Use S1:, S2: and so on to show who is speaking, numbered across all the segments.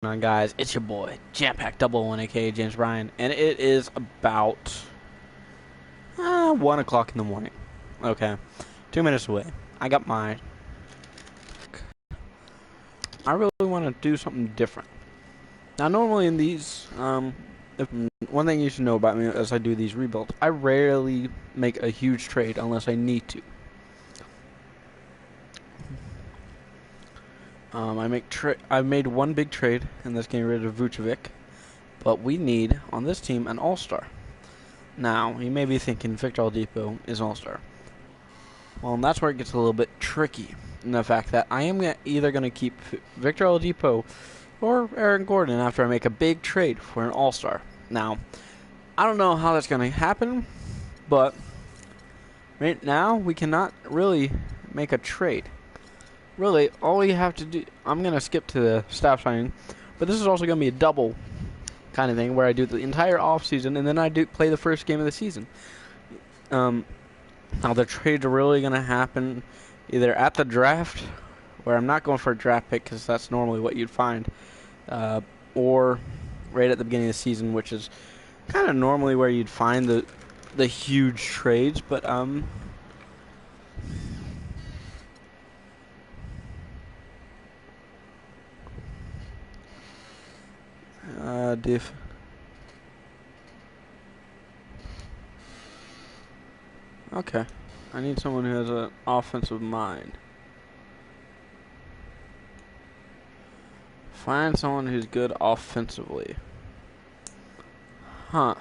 S1: On guys, it's your boy Jam Pack 001 aka James Bryan, and it is about 1 o'clock in the morning. Okay, 2 minutes away. I got mine. I really want to do something different. Now, normally in these, one thing you should know about me as I do these rebuilds, I rarely make a huge trade unless I need to. I made one big trade, and that's getting rid of Vucevic. But we need, on this team, an all-star. Now, you may be thinking Victor Oladipo is all-star. Well, and that's where it gets a little bit tricky. In the fact that I am either going to keep Victor Oladipo or Aaron Gordon after I make a big trade for an all-star. Now, I don't know how that's going to happen, but right now we cannot really make a trade. Really, all we have to do... I'm going to skip to the staff signing, but this is also going to be a double kind of thing where I do the entire offseason and then I do play the first game of the season. Now, the trades are really going to happen either at the draft, where I'm not going for a draft pick because that's normally what you'd find, or right at the beginning of the season, which is kind of normally where you'd find the huge trades, but diff. Okay. I need someone who has an offensive mind. Find someone who's good offensively. Huh.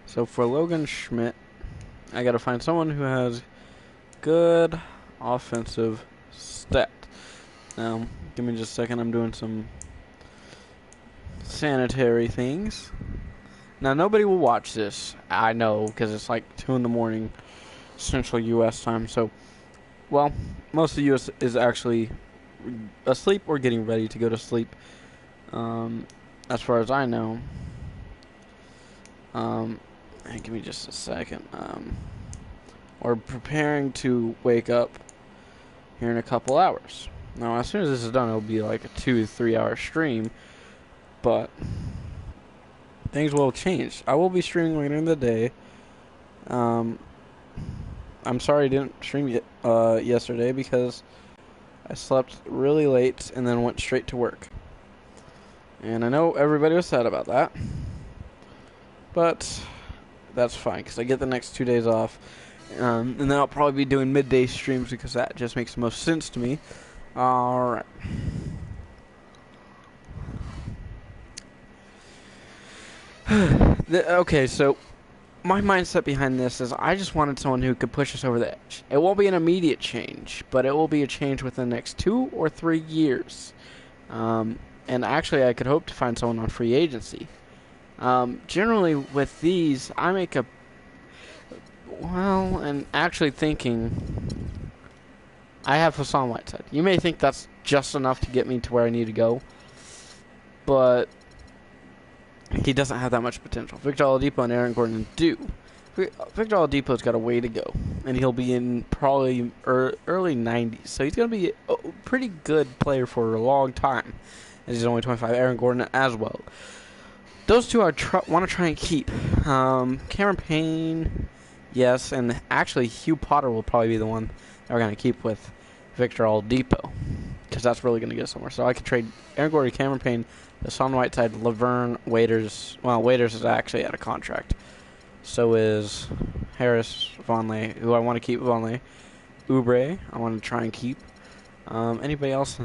S1: So for Logan Schmidt, I gotta find someone who has good offensive stat. Now, give me just a second. I'm doing some sanitary things. Now, nobody will watch this. I know, because it's like 2 in the morning Central U.S. time. So, well, most of the U.S. is actually asleep or getting ready to go to sleep. As far as I know. Give me just a second. Or preparing to wake up here in a couple hours. Now, as soon as this is done, it'll be like a 2-3 hour stream. But things will change. I will be streaming later in the day. I'm sorry I didn't stream yesterday because I slept really late and then went straight to work. And I know everybody was sad about that. But that's fine because I get the next 2 days off. And then I'll probably be doing midday streams because that just makes the most sense to me. Alright. Okay, so my mindset behind this is I just wanted someone who could push us over the edge. It won't be an immediate change, but it will be a change within the next 2 or 3 years. And actually, I could hope to find someone on free agency. Generally, with these, I make a... Well, and actually thinking... I have Hassan Whiteside. You may think that's just enough to get me to where I need to go. But he doesn't have that much potential. Victor Oladipo and Aaron Gordon do. Victor Oladipo's got a way to go, and he'll be in probably early 90s. So he's going to be a pretty good player for a long time, as he's only 25. Aaron Gordon as well. Those two I want to try and keep. Cameron Payne, yes, and actually Hugh Potter will probably be the one that we're going to keep with Victor Oladipo, because that's really going to get us somewhere. So I could trade Aaron Gordon, Cameron Payne, Hassan Whiteside, Laverne, Waiters. Well, Waiters is actually out of contract. So is Harris, Vonleh, who I want to keep. Vonleh, Oubre, I want to try and keep. Anybody else?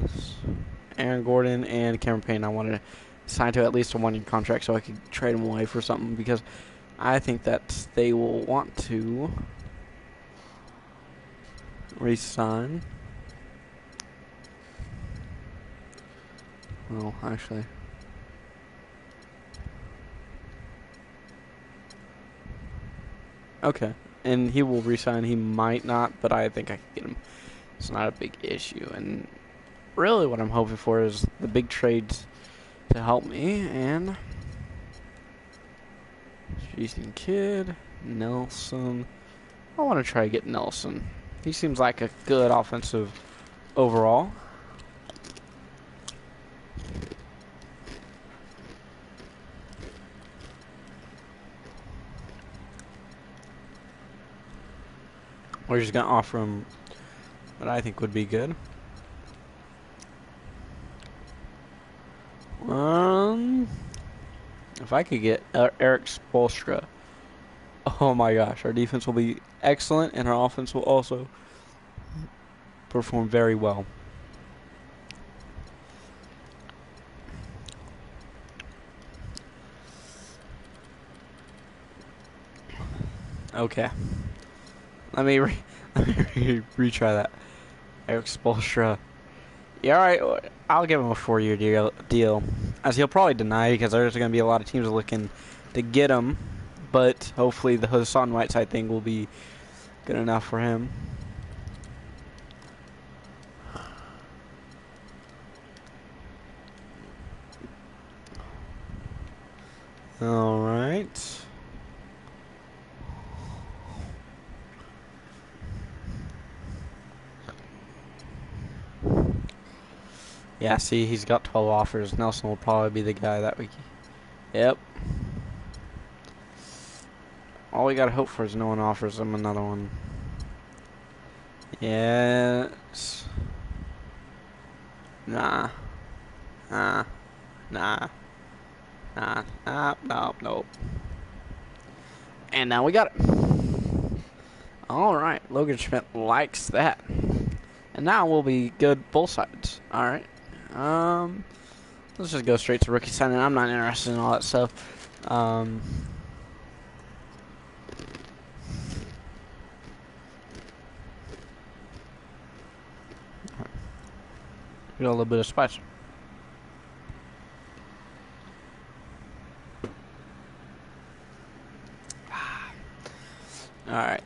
S1: Aaron Gordon and Cameron Payne, I want to sign to at least a 1-year contract so I could trade them away for something, because I think that they will want to re-sign. Well, actually, okay, and he will resign. He might not, but I think I can get him. It's not a big issue, and really what I'm hoping for is the big trades to help me, and Jason Kidd, Nelson. I want to try to get Nelson. He seems like a good offensive overall. We're just going to offer him what I think would be good. If I could get Eric Spoelstra, oh my gosh, our defense will be excellent, and our offense will also perform very well. Okay. Let me retry that. Eric Spoelstra. Yeah, alright. I'll give him a 4-year deal. As he'll probably deny because there's going to be a lot of teams looking to get him. But hopefully the Hassan Whiteside thing will be good enough for him. Alright. Yeah, see, he's got 12 offers. Nelson will probably be the guy that week. Yep. All we gotta hope for is no one offers him another one. Yes. Nah. Nah. Nah. Nah. Nah. No. Nope. And now we got it. Alright. Logan Schmidt likes that. And now we'll be good both sides. Alright. Let's just go straight to rookie signing. I'm not interested in all that stuff. Got a little bit of spice. Alright.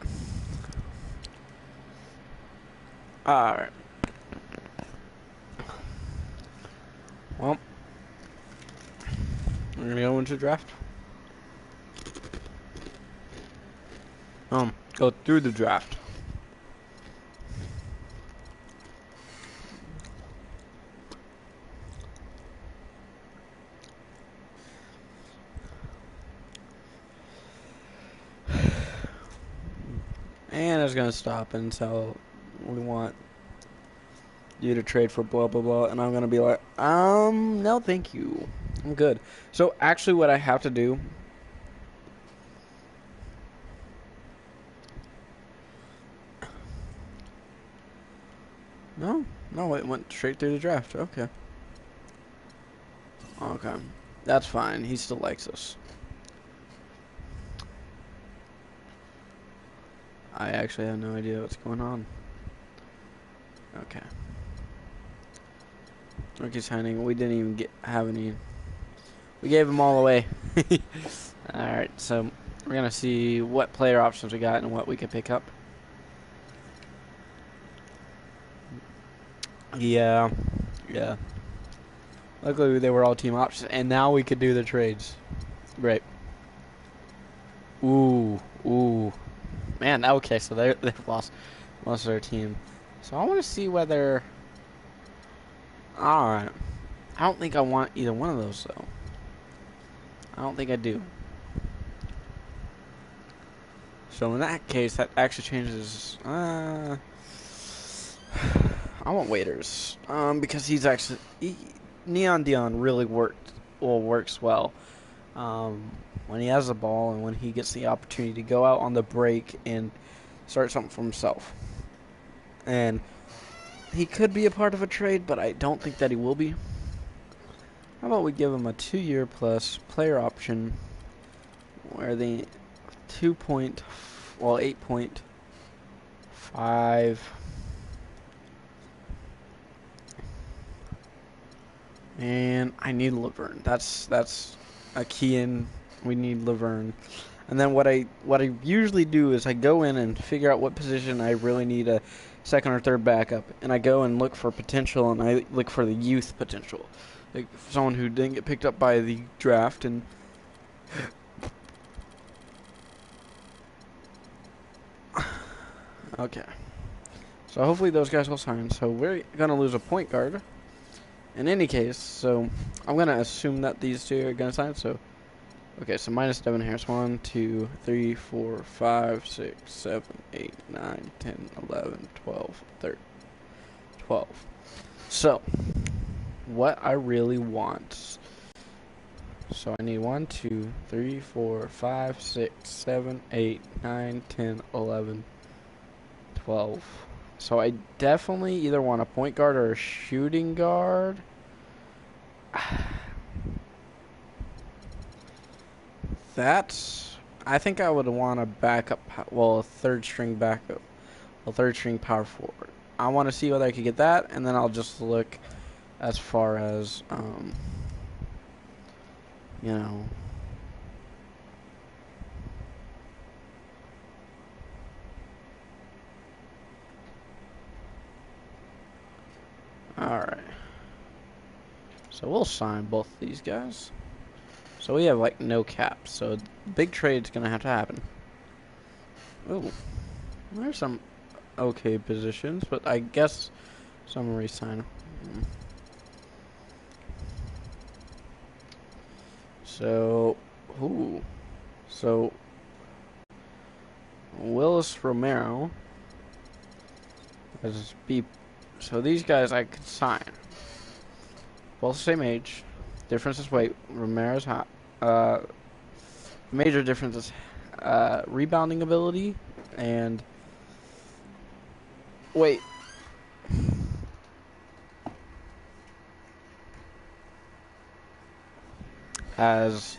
S1: Alright. Well, we're gonna go into draft. Go through the draft. And it's gonna stop until we want you to trade for blah blah blah, and I'm gonna be like, no thank you, I'm good. So actually what I have to do, no, it went straight through the draft. Okay, that's fine, he still likes us. I actually have no idea what's going on. Okay. Rookie signing. We didn't even have any. We gave them all away. Alright, so we're going to see what player options we got and what we can pick up. Yeah. Luckily, they were all team options, and now we could do the trades. Great. Ooh. Man, okay, so they've lost most of their team. So I want to see whether... Alright. I don't think I want either one of those, though. I don't think I do. So in that case, that actually changes... I want Waiters. Because he's actually... Neon Dion really works well. When he has the ball and when he gets the opportunity to go out on the break and start something for himself. And he could be a part of a trade, but I don't think that he will be. How about we give him a 2-year plus player option where the 8.5. And I need Laverne. That's a key in. We need Laverne. And then what I usually do is I go in and figure out what position I really need a second or third backup, and I go and look for potential, and I look for the youth potential, like someone who didn't get picked up by the draft. And okay, So hopefully those guys will sign. So we're going to lose a point guard in any case. So I'm going to assume that these two are going to sign. So, okay, so minus Devin Harris. 1, 2, 3, 4, 5, 6, 7, 8, 9, 10, 11, 12, 13, 12. So, what I really want. So I need 1, 2, 3, 4, 5, 6, 7, 8, 9, 10, 11, 12. So I definitely either want a point guard or a shooting guard. I think I would want a backup, well, a third string backup, a third string power forward. I want to see whether I could get that, and then I'll just look as far as, you know. Alright. So we'll sign both of these guys. So we have like no cap. So big trade's gonna have to happen. Ooh. There's some okay positions, but I guess some resign. So So Willis Romero as B. So these guys I could sign. Both the same age. Difference is weight. Romero's hot. Major difference is rebounding ability and weight. As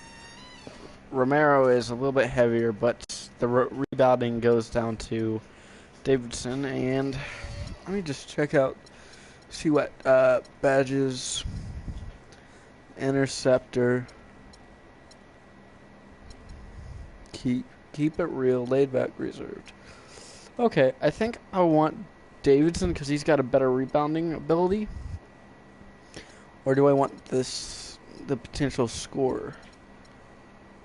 S1: Romero is a little bit heavier, but the rebounding goes down to Davidson. And let me just check out, see what badges, interceptor, keep it real, laid back, reserved. Okay, I think I want Davidson because he's got a better rebounding ability. Or do I want the potential scorer?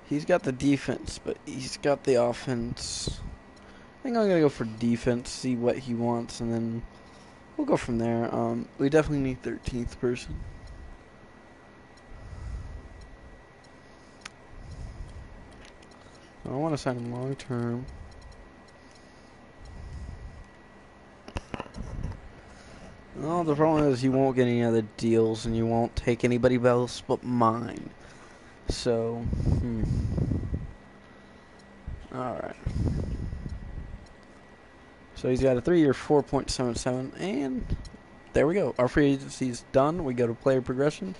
S1: He's got the defense, but he's got the offense. I think I'm going to go for defense, see what he wants, and then we'll go from there. We definitely need 13th person. I want to sign him long term. Well, the problem is you won't get any other deals, and you won't take anybody else but mine. So, Alright. So he's got a 3-year 4.77, and there we go. Our free agency is done. We go to player progression.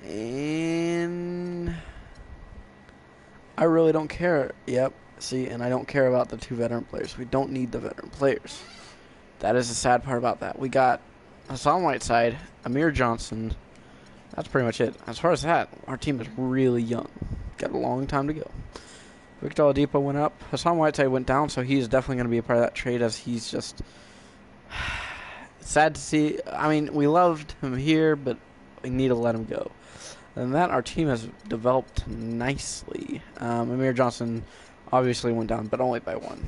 S1: And I really don't care. Yep. See, and I don't care about the 2 veteran players. We don't need the veteran players. That is the sad part about that. We got Hassan Whiteside, Amir Johnson. That's pretty much it. As far as that, our team is really young. Got a long time to go. Victor Oladipo went up. Hassan Whiteside went down, so he's definitely going to be a part of that trade, as he's just sad to see. I mean, we loved him here, but we need to let him go. And that, our team has developed nicely. Amir Johnson obviously went down, but only by 1.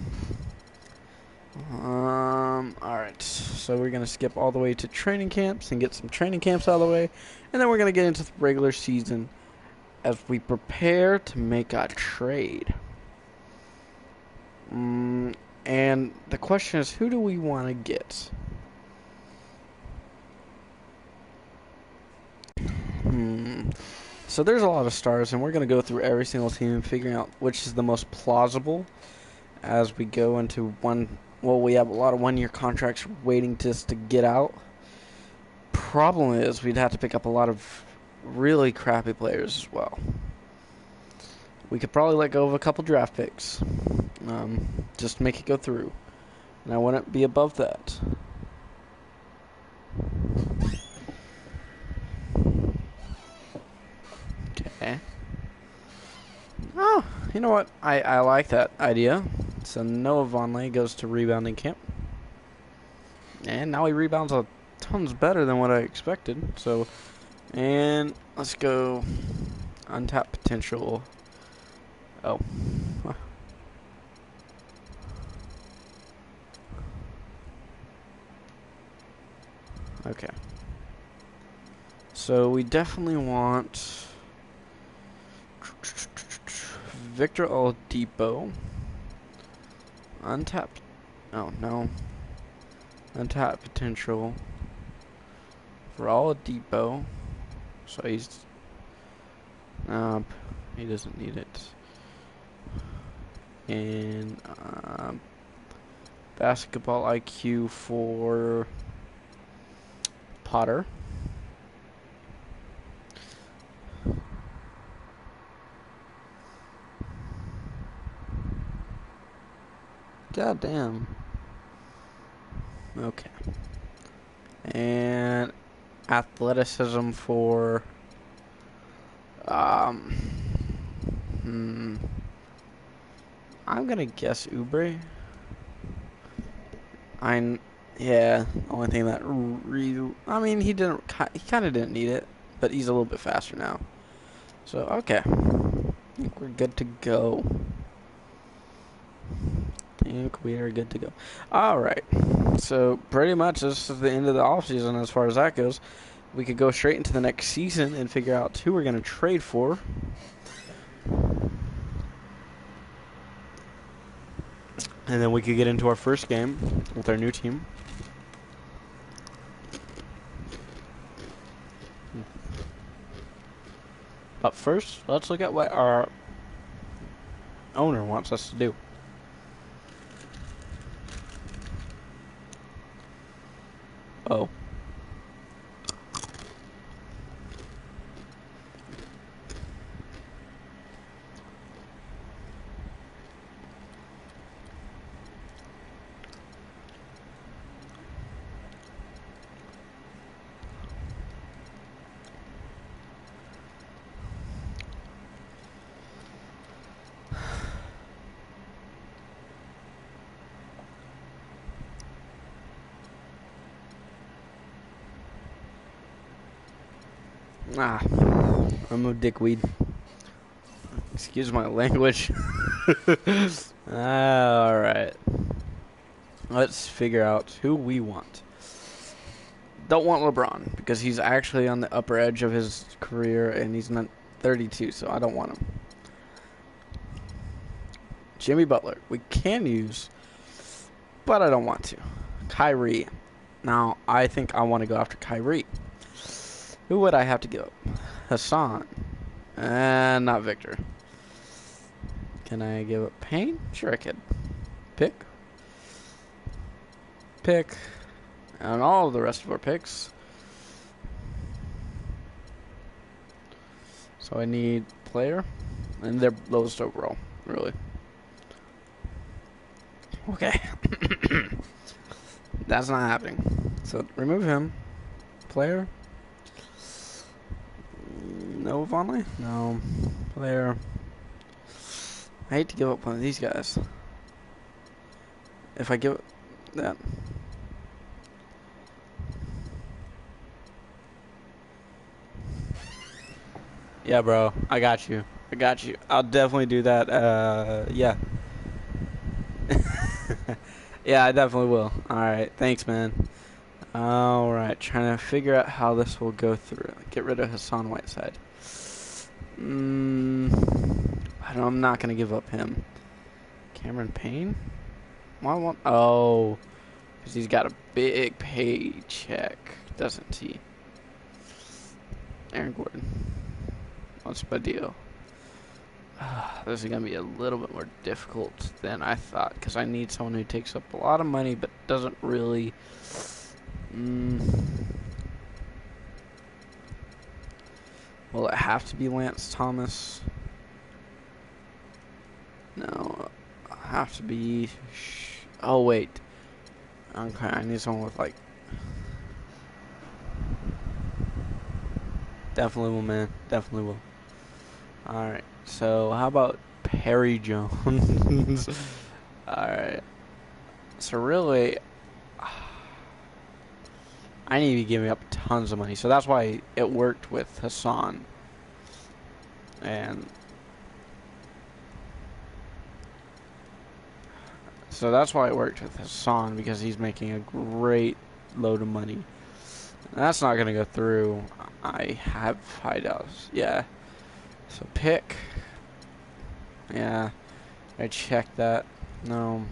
S1: Alright, so we're going to skip all the way to training camps and get some training camps out of the way. And then we're going to get into the regular season as we prepare to make a trade. And the question is, who do we want to get? So there's a lot of stars, and we're going to go through every single team, figuring out which is the most plausible as we go into one. Well, we have a lot of 1-year contracts waiting just to get out. Problem is, we'd have to pick up a lot of really crappy players as well. We could probably let go of a couple draft picks, just to make it go through. And I wouldn't be above that. Okay. Oh, you know what? I like that idea. So Noah Vonleh goes to rebounding camp. And now he rebounds a tons better than what I expected. So, and let's go untapped potential. Oh. Okay. So we definitely want Victor Oladipo. Untapped. Oh, no. Untapped potential for Oladipo. So he's... he doesn't need it. And basketball IQ for Potter. God damn. Okay. And athleticism for I'm gonna guess Oubre. Yeah, only thing that I mean, he kind of didn't need it, but he's a little bit faster now. So, okay. I think we're good to go. Alright. So, pretty much this is the end of the offseason as far as that goes. We could go straight into the next season and figure out who we're going to trade for. And then we could get into our first game with our new team. But first, let's look at what our owner wants us to do. Oh. I'm a dickweed. Excuse my language. Alright. Let's figure out who we want. Don't want LeBron, because he's actually on the upper edge of his career, and he's not 32, so I don't want him. Jimmy Butler. We can use, but I don't want to. Kyrie. Now, I think I want to go after Kyrie. Who would I have to give up? Hassan. And not Victor. Can I give up Payne? Sure I could. Pick. And all of the rest of our picks. So I need player. And they're lowest overall, really. Okay. That's not happening. So remove him. Player. No Vonleh? No. Player. I hate to give up one of these guys. If I give it that. Yeah, bro. I got you. I'll definitely do that. Yeah. Yeah, I definitely will. Alright. Thanks, man. Alright. Trying to figure out how this will go through. Get rid of Hassan Whiteside. I'm not going to give up him. Cameron Payne? Oh. Because he's got a big paycheck, doesn't he? Aaron Gordon. What's my deal? This is going to be a little bit more difficult than I thought, because I need someone who takes up a lot of money but doesn't really... Will it have to be Lance Thomas? No. It'll have to be... Oh, wait. Okay, I need someone with, like... Definitely will, man. Definitely will. Alright, so how about Perry Jones? Alright. So really, I need to be giving up tons of money. So that's why it worked with Hassan. And so that's why it worked with Hassan, because he's making a great load of money. That's not gonna go through. I have hideouts. Yeah. So pick. Yeah. I checked that. No.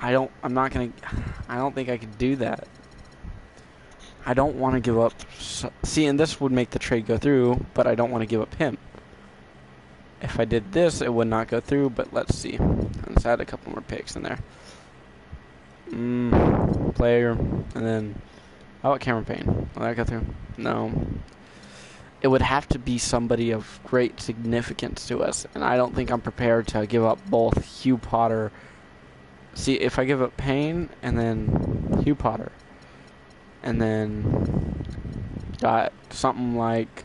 S1: I'm not gonna. I don't think I could do that. I don't want to give up. See, and this would make the trade go through, but I don't want to give up him. If I did this, it would not go through, but let's see. Let's add a couple more picks in there. Player, and then how about Cameron Payne? Will that go through? No. It would have to be somebody of great significance to us, and I don't think I'm prepared to give up both Hugh Potter. See, if I give up Payne and then Hugh Potter, and then got something like,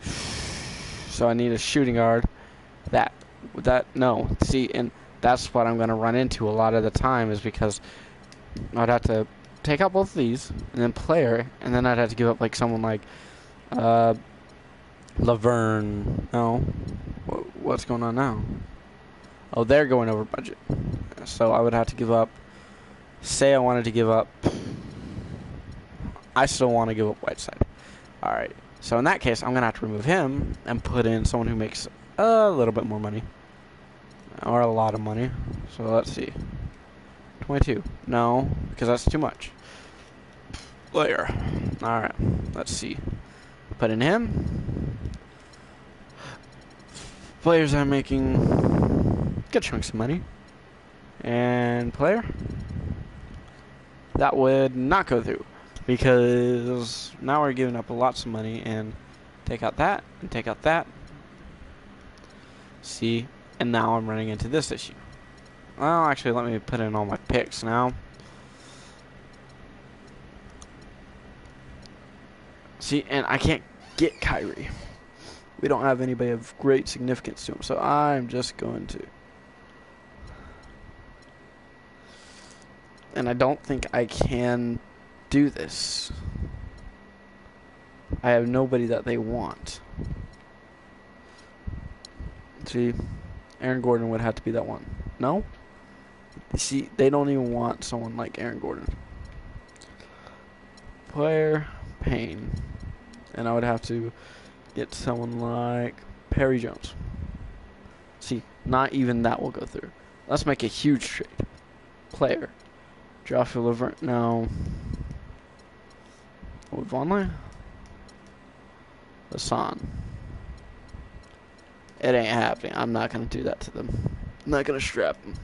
S1: so I need a shooting guard. No. See, and that's what I'm going to run into a lot of the time, is because I'd have to take out both of these and then player, and then I'd have to give up like someone like Laverne. No, what's going on now? Oh, they're going over budget, so I would have to give up. Say I wanted to give up. I still want to give up Whiteside. All right. So in that case, I'm gonna have to remove him and put in someone who makes a little bit more money, or a lot of money. So let's see. 22. No, because that's too much. Player. All right. Let's see. Put in him. Players are making good chunks of money. And player. That would not go through, because now we're giving up lots of money, and take out that, and take out that. See, and now I'm running into this issue. Well, actually, let me put in all my picks now. See, and I can't get Kyrie. We don't have anybody of great significance to him, so I'm just going to. And I don't think I can do this. I have nobody that they want. See, Aaron Gordon would have to be that one. No? See, they don't even want someone like Aaron Gordon. Player, Payne. And I would have to get someone like Perry Jones. See, not even that will go through. Let's make a huge trade. Player. Joshua Laverne. No. Oh, Vonleh? Hassan. It ain't happening. I'm not going to do that to them. I'm not going to strap them.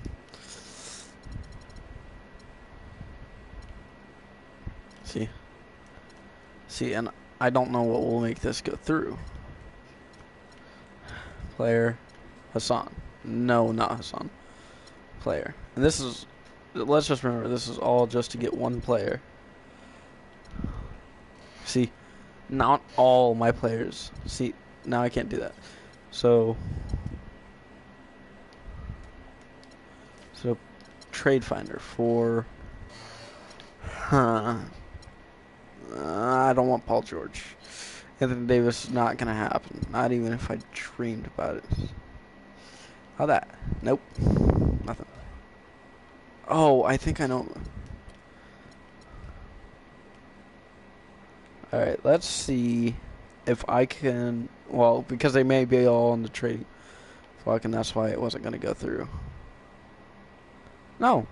S1: See, and I don't know what will make this go through. Player. Hassan. No, not Hassan. Player. And this is, let's just remember, this is all just to get one player. See, not all my players. See, now I can't do that. So trade finder for, I don't want Paul George. Anthony Davis is not gonna happen. Not even if I dreamed about it. How that? Nope. Nothing. Oh, I think I know. Alright, let's see if I can. Well, because they may be all on the trading block, and that's why it wasn't going to go through. No.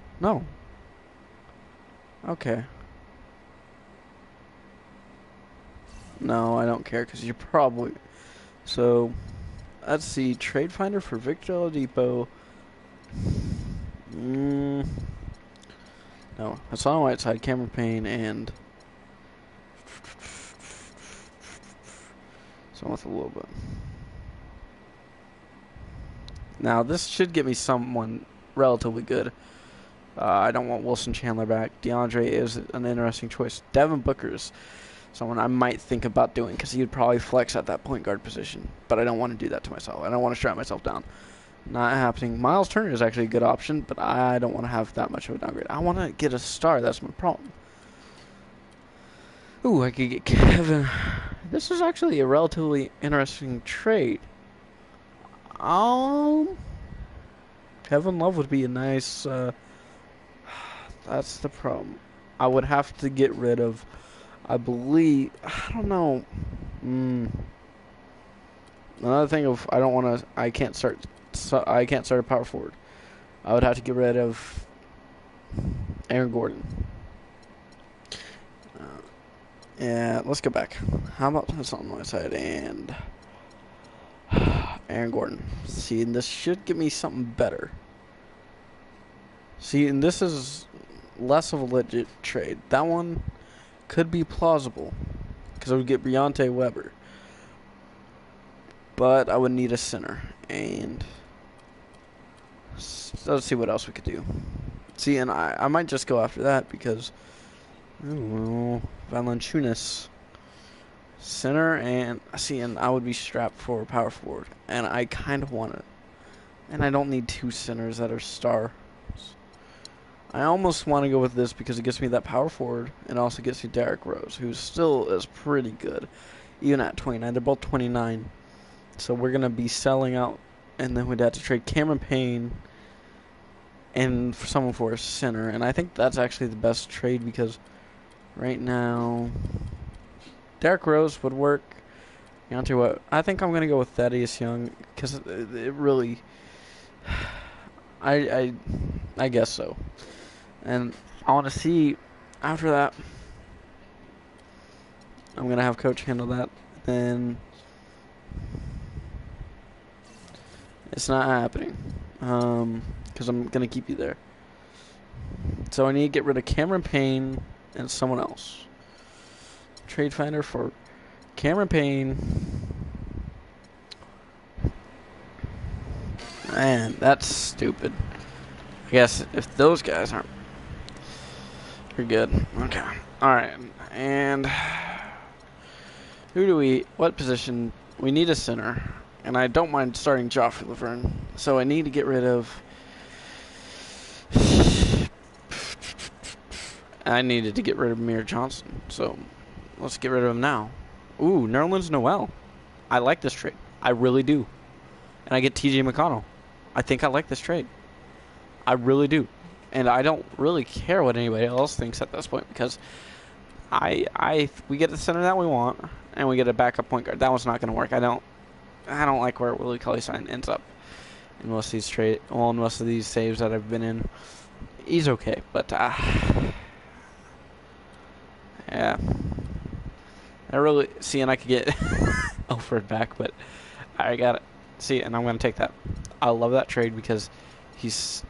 S1: Okay. No, I don't care, because you're probably. So, let's see. Trade finder for Victor Oladipo. No. Hassan Whiteside, Cameron Payne, and someone with a little bit. Now, this should get me someone relatively good. I don't want Wilson Chandler back. DeAndre is an interesting choice. Devin Booker is someone I might think about doing, because he would probably flex at that point guard position. But I don't want to do that to myself. I don't want to strap myself down. Not happening. Miles Turner is actually a good option, but I don't want to have that much of a downgrade. I want to get a star. That's my problem. Ooh, I could get Kevin. This is actually a relatively interesting trade. Kevin Love would be a nice. That's the problem. I would have to get rid of, I believe, I don't know. Another thing of I don't want to. I can't start. So I can't start a power forward. I would have to get rid of Aaron Gordon. Yeah, let's go back. How about this on my side and Aaron Gordon? See, and this should give me something better. See, and this is less of a legit trade. That one could be plausible because I would get Briante Weber, but I would need a center. And let's see what else we could do. See, and I might just go after that because Valanciunas center, and see, and I would be strapped for power forward, and I kind of want it, and I don't need two centers that are stars. I almost want to go with this because it gets me that power forward, and also gets me Derrick Rose, who still is pretty good, even at 29. They're both 29, so we're gonna be selling out, and then we'd have to trade Cameron Payne and for someone for a center, and I think that's actually the best trade because right now Derrick Rose would work. What I think I'm gonna go with Thaddeus Young because it really, I guess so, and I want to see after that. I'm gonna have Coach handle that. Then it's not happening. Because I'm going to keep you there. So I need to get rid of Cameron Payne and someone else. Trade finder for Cameron Payne. Man, that's stupid. I guess if those guys aren't, you're good. Okay. Alright. And what position? We need a center. And I don't mind starting Joffrey Laverne. So I need to get rid of, I needed to get rid of Amir Johnson, so let's get rid of him now. Ooh, Nerlens Noel. I like this trade. I really do. And I get TJ McConnell. I think I like this trade. I really do. And I don't really care what anybody else thinks at this point because we get the center that we want and we get a backup point guard. That one's not going to work. I don't like where Willie Cauley-Stein ends up in most of these saves that I've been in. He's okay, but yeah. I really see, and I could get Elfrid back, but I got it. See, and I'm going to take that. I love that trade because he's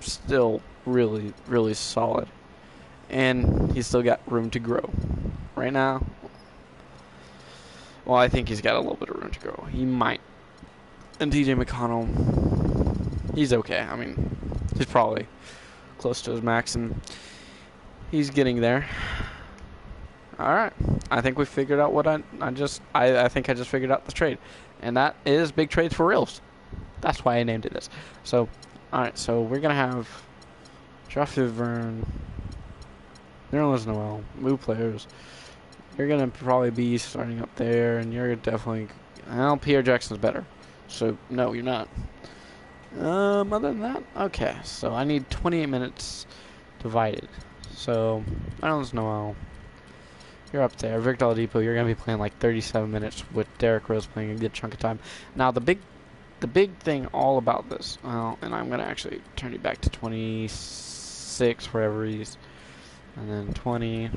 S1: still really, really solid, and he's still got room to grow. Right now, well, I think he's got a little bit of room to grow. He might. And TJ McConnell, he's okay. I mean, he's probably close to his max, and he's getting there. All right. I think we figured out what I think I just figured out the trade. And that is big trades for reals. That's why I named it this. So, all right. So we're going to have Joffrey Vern, Nerlens Noel, move players. You're going to probably be starting up there, and you're definitely, well, Pierre Jackson's better. So, no, you're not. Other than that, okay. So I need 28 minutes divided. So, Nerlens Noel. You're up there. Victor Oladipo, you're going to be playing like 37 minutes with Derrick Rose playing a good chunk of time. Now, the big thing all about this, and I'm going to actually turn you back to 26 wherever he's, and then 20.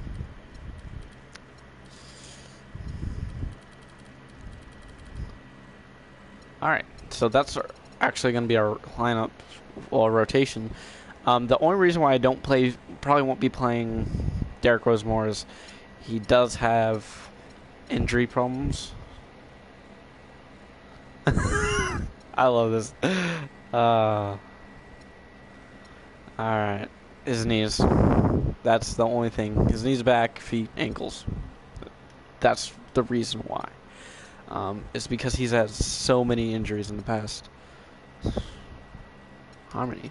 S1: All right, so that's actually going to be our lineup or rotation. The only reason why I probably won't be playing Derrick Rose more is he does have injury problems. I love this. All right, his knees. That's the only thing. His knees, back, feet, ankles. That's the reason why. It's because he's had so many injuries in the past. Harmony.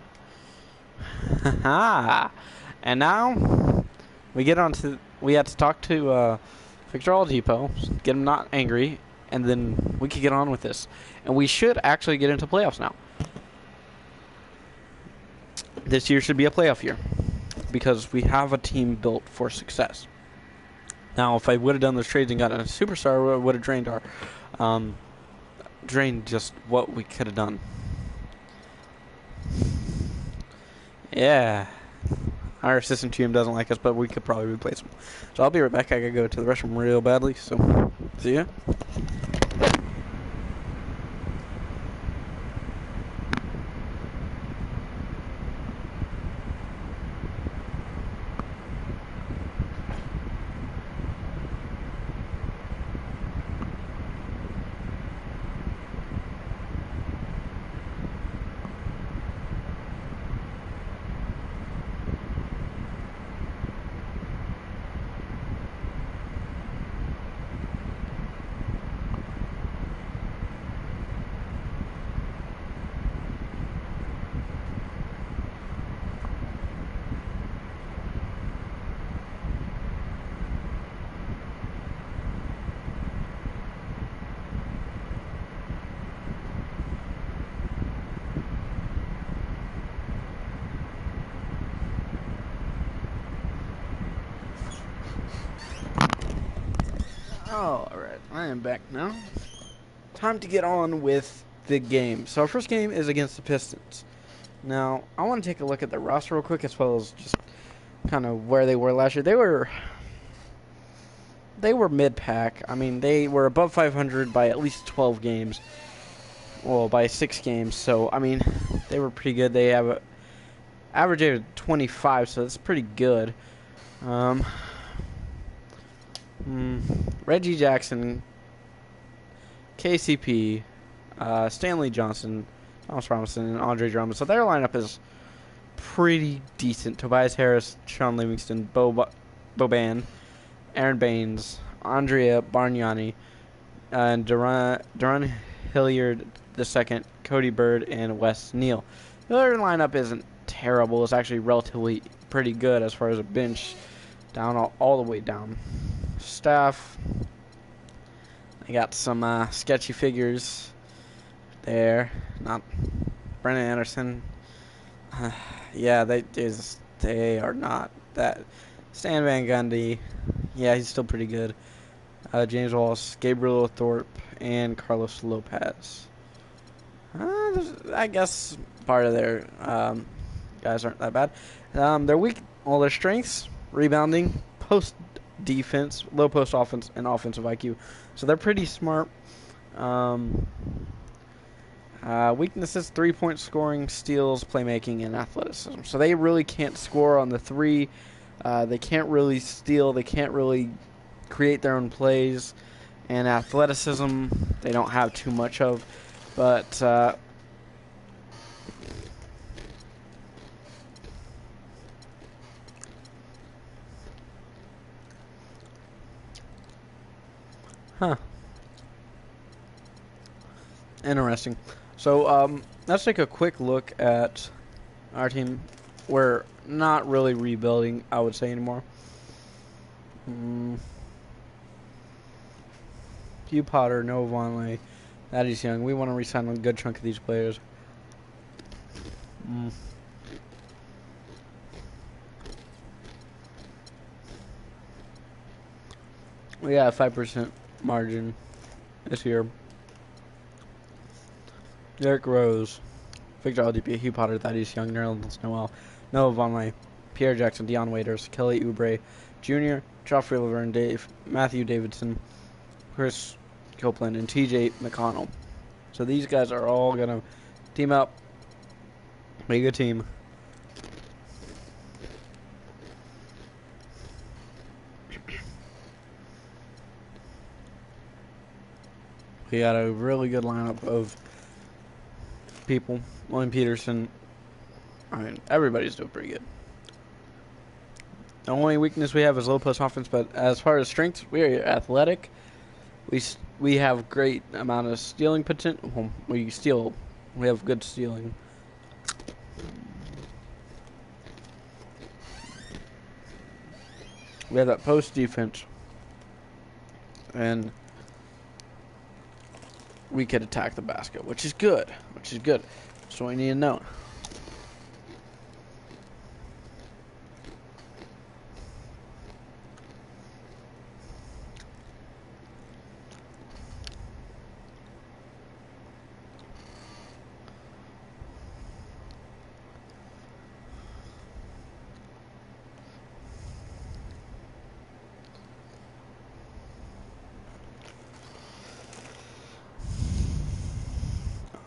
S1: And now we had to talk to Victor Oladipo, get him not angry, and then we could get on with this. And we should actually get into playoffs now. This year should be a playoff year. because we have a team built for success. Now, if I would have done those trades and gotten a superstar, it would have drained just what we could have done. Yeah. Our assistant team doesn't like us, but we could probably replace him. So I'll be right back. I gotta go to the restroom real badly, so see ya. Alright, I am back now. Time to get on with the game. So our first game is against the Pistons. Now, I want to take a look at the roster real quick, as well as just kind of where they were last year. They were mid-pack. I mean, they were above 500 by at least 12 games. Well, by 6 games. So, I mean, they were pretty good. They have an average age of 25, so that's pretty good. Reggie Jackson, KCP, Stanley Johnson, Thomas Robinson, and Andre Drummond. So their lineup is pretty decent. Tobias Harris, Sean Livingston, Boban, Aaron Baines, Andrea Bargnani, and Duran Hilliard II, Cody Bird, and Wes Neal. Their lineup isn't terrible. It's actually relatively pretty good as far as a bench down all the way down. Staff, I got some sketchy figures there. Not Brennan Anderson. Yeah, they are not that. Stan Van Gundy, yeah, he's still pretty good. James Wallace, Gabriel Thorpe, and Carlos Lopez. I guess part of their guys aren't that bad. They're weak. All their strengths: rebounding, post defense, low post offense, and offensive IQ. So they're pretty smart. Weaknesses: 3-point scoring, steals, playmaking, and athleticism. So they really can't score on the three. They can't really steal. They can't really create their own plays. And athleticism, they don't have too much of. But interesting. So let's take a quick look at our team. We're not really rebuilding, I would say, anymore. Hugh Potter, Noah Vonleh, Thaddeus Young. We want to re-sign a good chunk of these players. We got a 5% margin this year. Derrick Rose, Victor LDP, Hugh Potter, Thaddeus Young, Nerlens Noel, Noah Vonleh, Pierre Jackson, Dion Waiters, Kelly Oubre Jr., Joffrey Laverne, Matthew Davidson, Chris Copeland, and TJ McConnell. So these guys are all going to team up, make a team. We got a really good lineup of people. William Peterson. I mean, everybody's doing pretty good. The only weakness we have is low post offense, but as far as strengths, we are athletic. We have great amount of stealing potential. We have good stealing. We have that post defense, and we could attack the basket, which is good. So we need to know.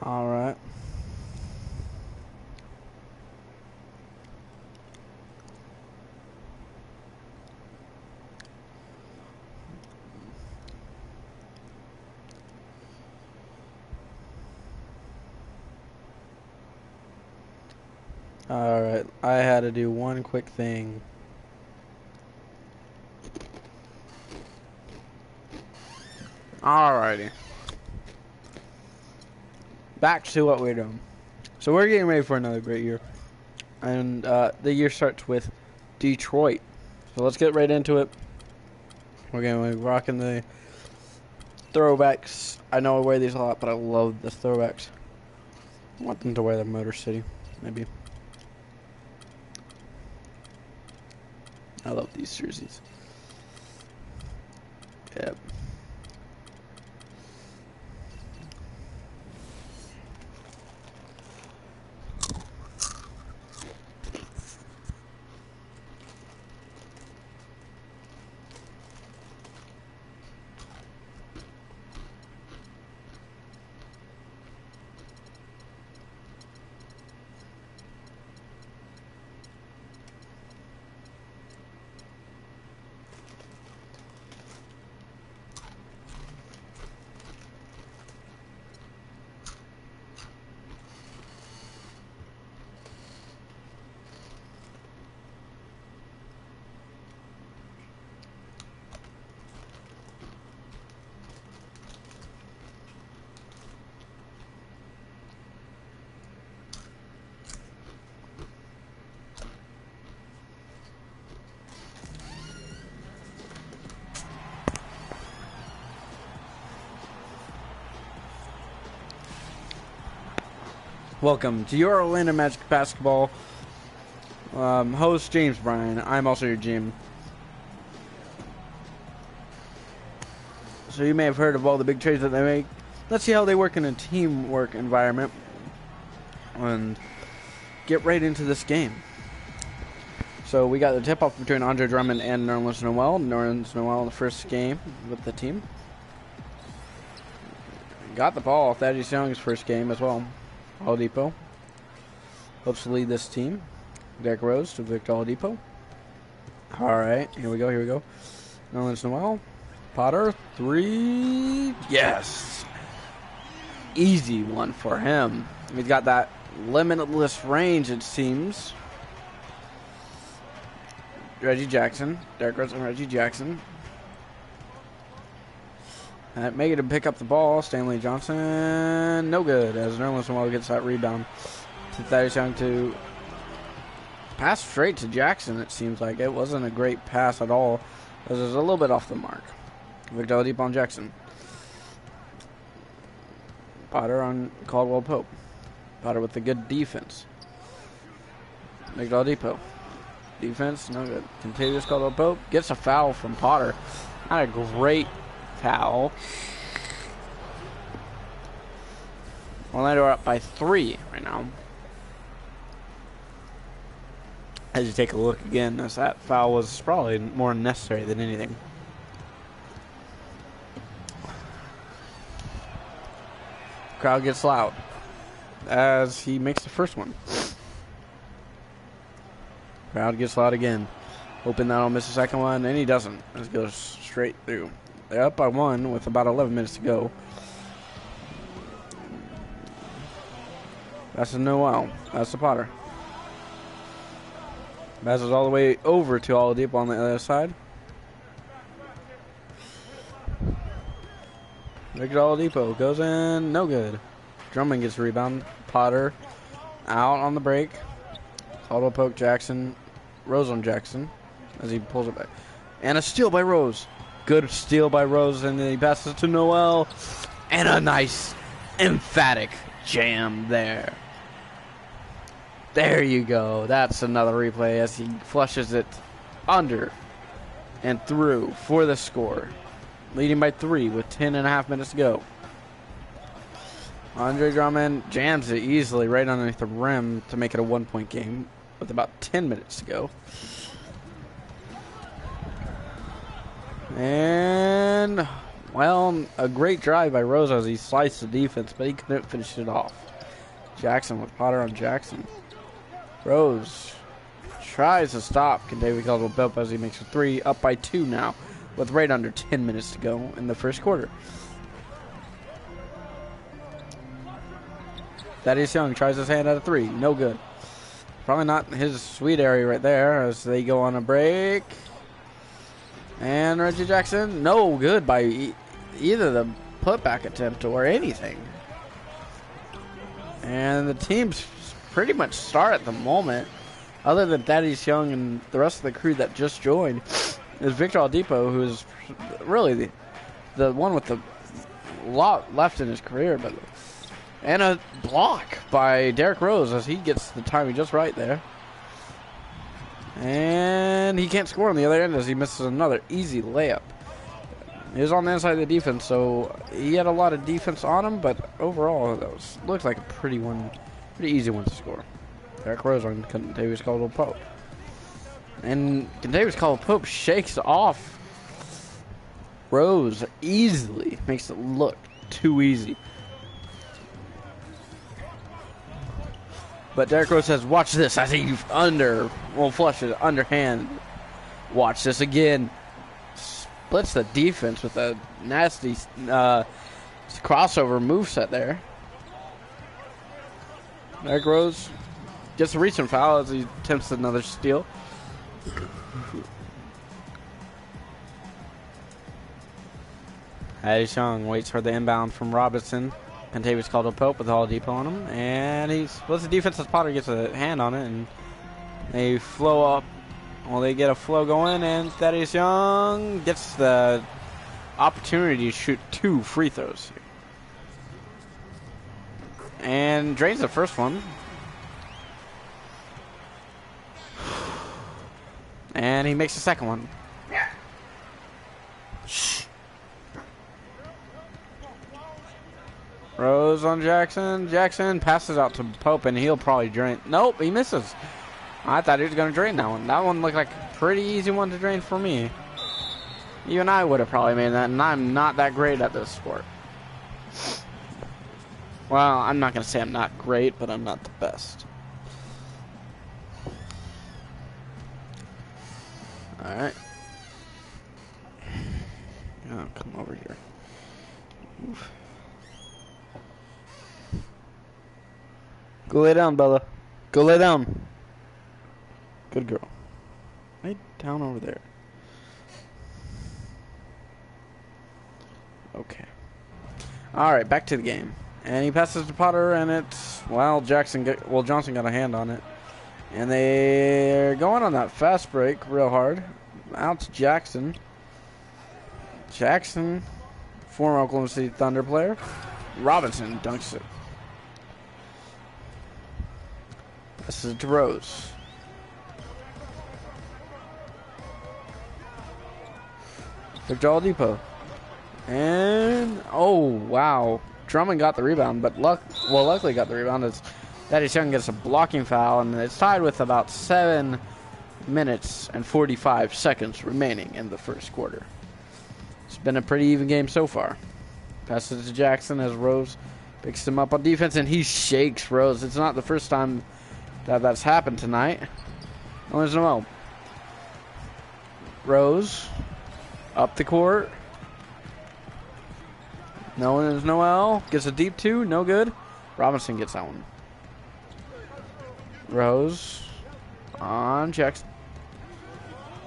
S1: All right. All right. I had to do one quick thing. Alrighty. Back to what we're doing. So we're getting ready for another great year. And the year starts with Detroit. So let's get right into it. We're going to be rocking the throwbacks. I know I wear these a lot, but I love the throwbacks. I want them to wear the Motor City, maybe. I love these jerseys. Yep. Welcome to your Orlando Magic basketball. Host James Bryan. I'm also your GM. So you may have heard of all the big trades that they make. Let's see how they work in a teamwork environment and get right into this game. So we got the tip-off between Andre Drummond and Nerlens Noel. Nerlens Noel in the first game with the team. Got the ball. Thaddeus Young's first game as well. Oladipo hopes to lead this team. Derrick Rose to Victor Oladipo. All right, here we go. Nerlens Noel. Potter, 3. Yes. Easy one for him. He's got that limitless range, it seems. Reggie Jackson. Derrick Rose and Reggie Jackson. Making him pick up the ball. Stanley Johnson. No good as Nerlens Noel gets that rebound. To Thaddeus Young to pass straight to Jackson, it seems like. It wasn't a great pass at all. It was a little bit off the mark. Victor Oladipo on Jackson. Potter on Caldwell Pope. Potter with the good defense. Victor Oladipo. Defense, no good. Contagious Caldwell Pope. Gets a foul from Potter. Not a great foul. Orlando are up by 3 right now. As you take a look again, as that foul was probably more necessary than anything. Crowd gets loud as he makes the first one. Crowd gets loud again. Hoping that I'll miss the second one, and he doesn't. It goes straight through. They're up by 1 with about 11 minutes to go. That's a Noel. That's the Potter. Passes all the way over to Oladipo on the other side. Victor Oladipo goes in. No good. Drummond gets the rebound. Potter out on the break. Caldwell Pope Jackson. Rose on Jackson as he pulls it back. And a steal by Rose. Good steal by Rose, and then he passes to Noel. And a nice, emphatic jam there. There you go. That's another replay as he flushes it under and through for the score. Leading by 3 with 10.5 minutes to go. Andre Drummond jams it easily right underneath the rim to make it a 1-point game with about 10 minutes to go. And Well, a great drive by Rose as he sliced the defense, but he couldn't finish it off. Jackson with Potter on Jackson. Rose tries to stop Kentavious Caldwell-Pope as he makes a three, up by 2 now, with right under 10 minutes to go in the first quarter. Thaddeus Young tries his hand at a 3, no good. Probably not his sweet area right there as they go on a break. And Reggie Jackson, no good by either the putback attempt or anything. And the teams pretty much start at the moment, other than Thaddeus Young and the rest of the crew that just joined, is Victor Oladipo, who is really the one with the lot left in his career. But and a block by Derrick Rose as he gets the timing just right there. And he can't score on the other end as he misses another easy layup. He was on the inside of the defense, so he had a lot of defense on him, but overall, that looked like a pretty easy one to score. Derrick Rose on Kentavious Caldwell-Pope. And Kentavious Caldwell-Pope shakes off Rose easily. Makes it look too easy. But Derrick Rose says, watch this as he flushes underhand. Watch this again. Splits the defense with a nasty crossover moveset there. Derrick Rose gets a recent foul as he attempts another steal. Thaddeus Young waits for the inbound from Robinson. Kentavious Caldwell-Pope with Oladipo on him, and he splits the defense as Potter gets a hand on it, and they flow up. Well, they get a flow going, and Thaddeus Young gets the opportunity to shoot 2 free throws here. And drains the first one. And he makes the second one. Rose on Jackson. Jackson passes out to Pope, and he'll probably drain. Nope, he misses. I thought he was going to drain that one. That one looked like a pretty easy one to drain for me. Even I would have probably made that, and I'm not that great at this sport. Well, I'm not going to say I'm not great, but I'm not the best. Alright. Oh, come over here. Oof. Go lay down, Bella. Go lay down. Good girl. Lay down over there. Okay. Alright, back to the game. And he passes to Potter, and it's, well, Johnson got a hand on it. And they're going on that fast break real hard. Out to Jackson. Jackson, former Oklahoma City Thunder player. Robinson dunks it. This is to Rose. Victor Oladipo. And, oh, wow. Drummond got the rebound, but luckily got the rebound as Thaddeus Young gets a blocking foul, and it's tied with about 7 minutes and 45 seconds remaining in the first quarter. It's been a pretty even game so far. Passes to Jackson as Rose picks him up on defense, and he shakes Rose. It's not the first time that's happened tonight. Owens Noel. Rose up the court. Owens Noel gets a deep 2, no good. Robinson gets that one. Rose on Jackson.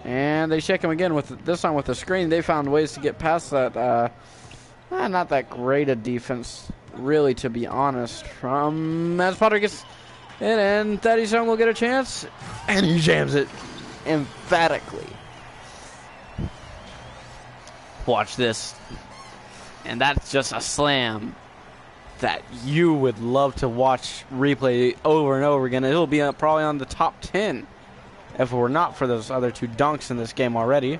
S1: And they shake him again with this time with the screen. They found ways to get past that. Not that great a defense, really, to be honest. From as Potter gets in, and Thaddeus Young will get a chance, and he jams it emphatically. Watch this. And that's just a slam that you would love to watch replay over and over again. It'll be probably on the top 10 if it were not for those other 2 dunks in this game already.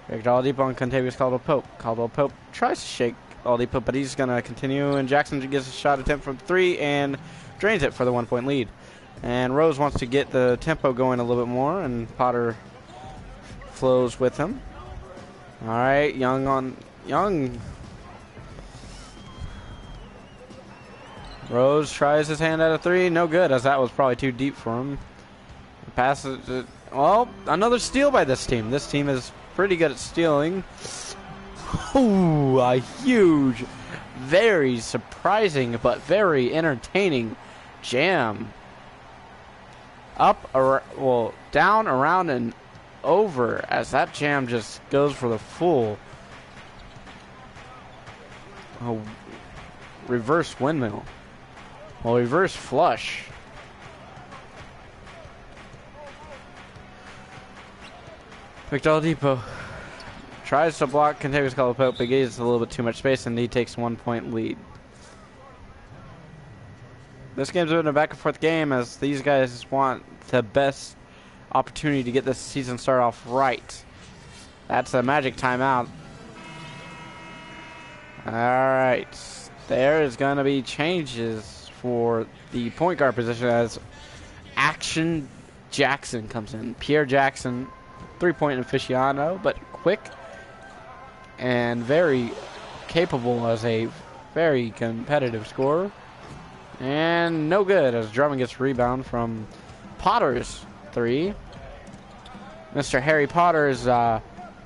S1: Victor Oladipo on Kentavious Caldwell-Pope. Caldwell-Pope tries to shake Oladipo, but he's going to continue, and Jackson gets a shot attempt from 3 and drains it for the 1-point lead. And Rose wants to get the tempo going a little bit more, and Potter flows with him. All right, Young on Young. Rose tries his hand at a three. No good, as that was probably too deep for him. Passes it. Well, another steal by this team. This team is pretty good at stealing. Ooh, a huge, very surprising, but very entertaining jam. Up, well, down, around, and over, as that jam just goes for the full. Oh, reverse windmill. Well, reverse flush. Victor Oladipo tries to block Kentavious Caldwell-Pope, but gives a little bit too much space, and he takes 1 point lead. This game's been a back and forth game, as these guys want the best opportunity to get this season started off right. That's a Magic timeout. Alright. There is going to be changes for the point guard position as Action Jackson comes in. Pierre Jackson, 3-point aficionado, but quick and very capable as a very competitive scorer. And no good as Drummond gets rebound from Potter's three. Mr. Harry Potter is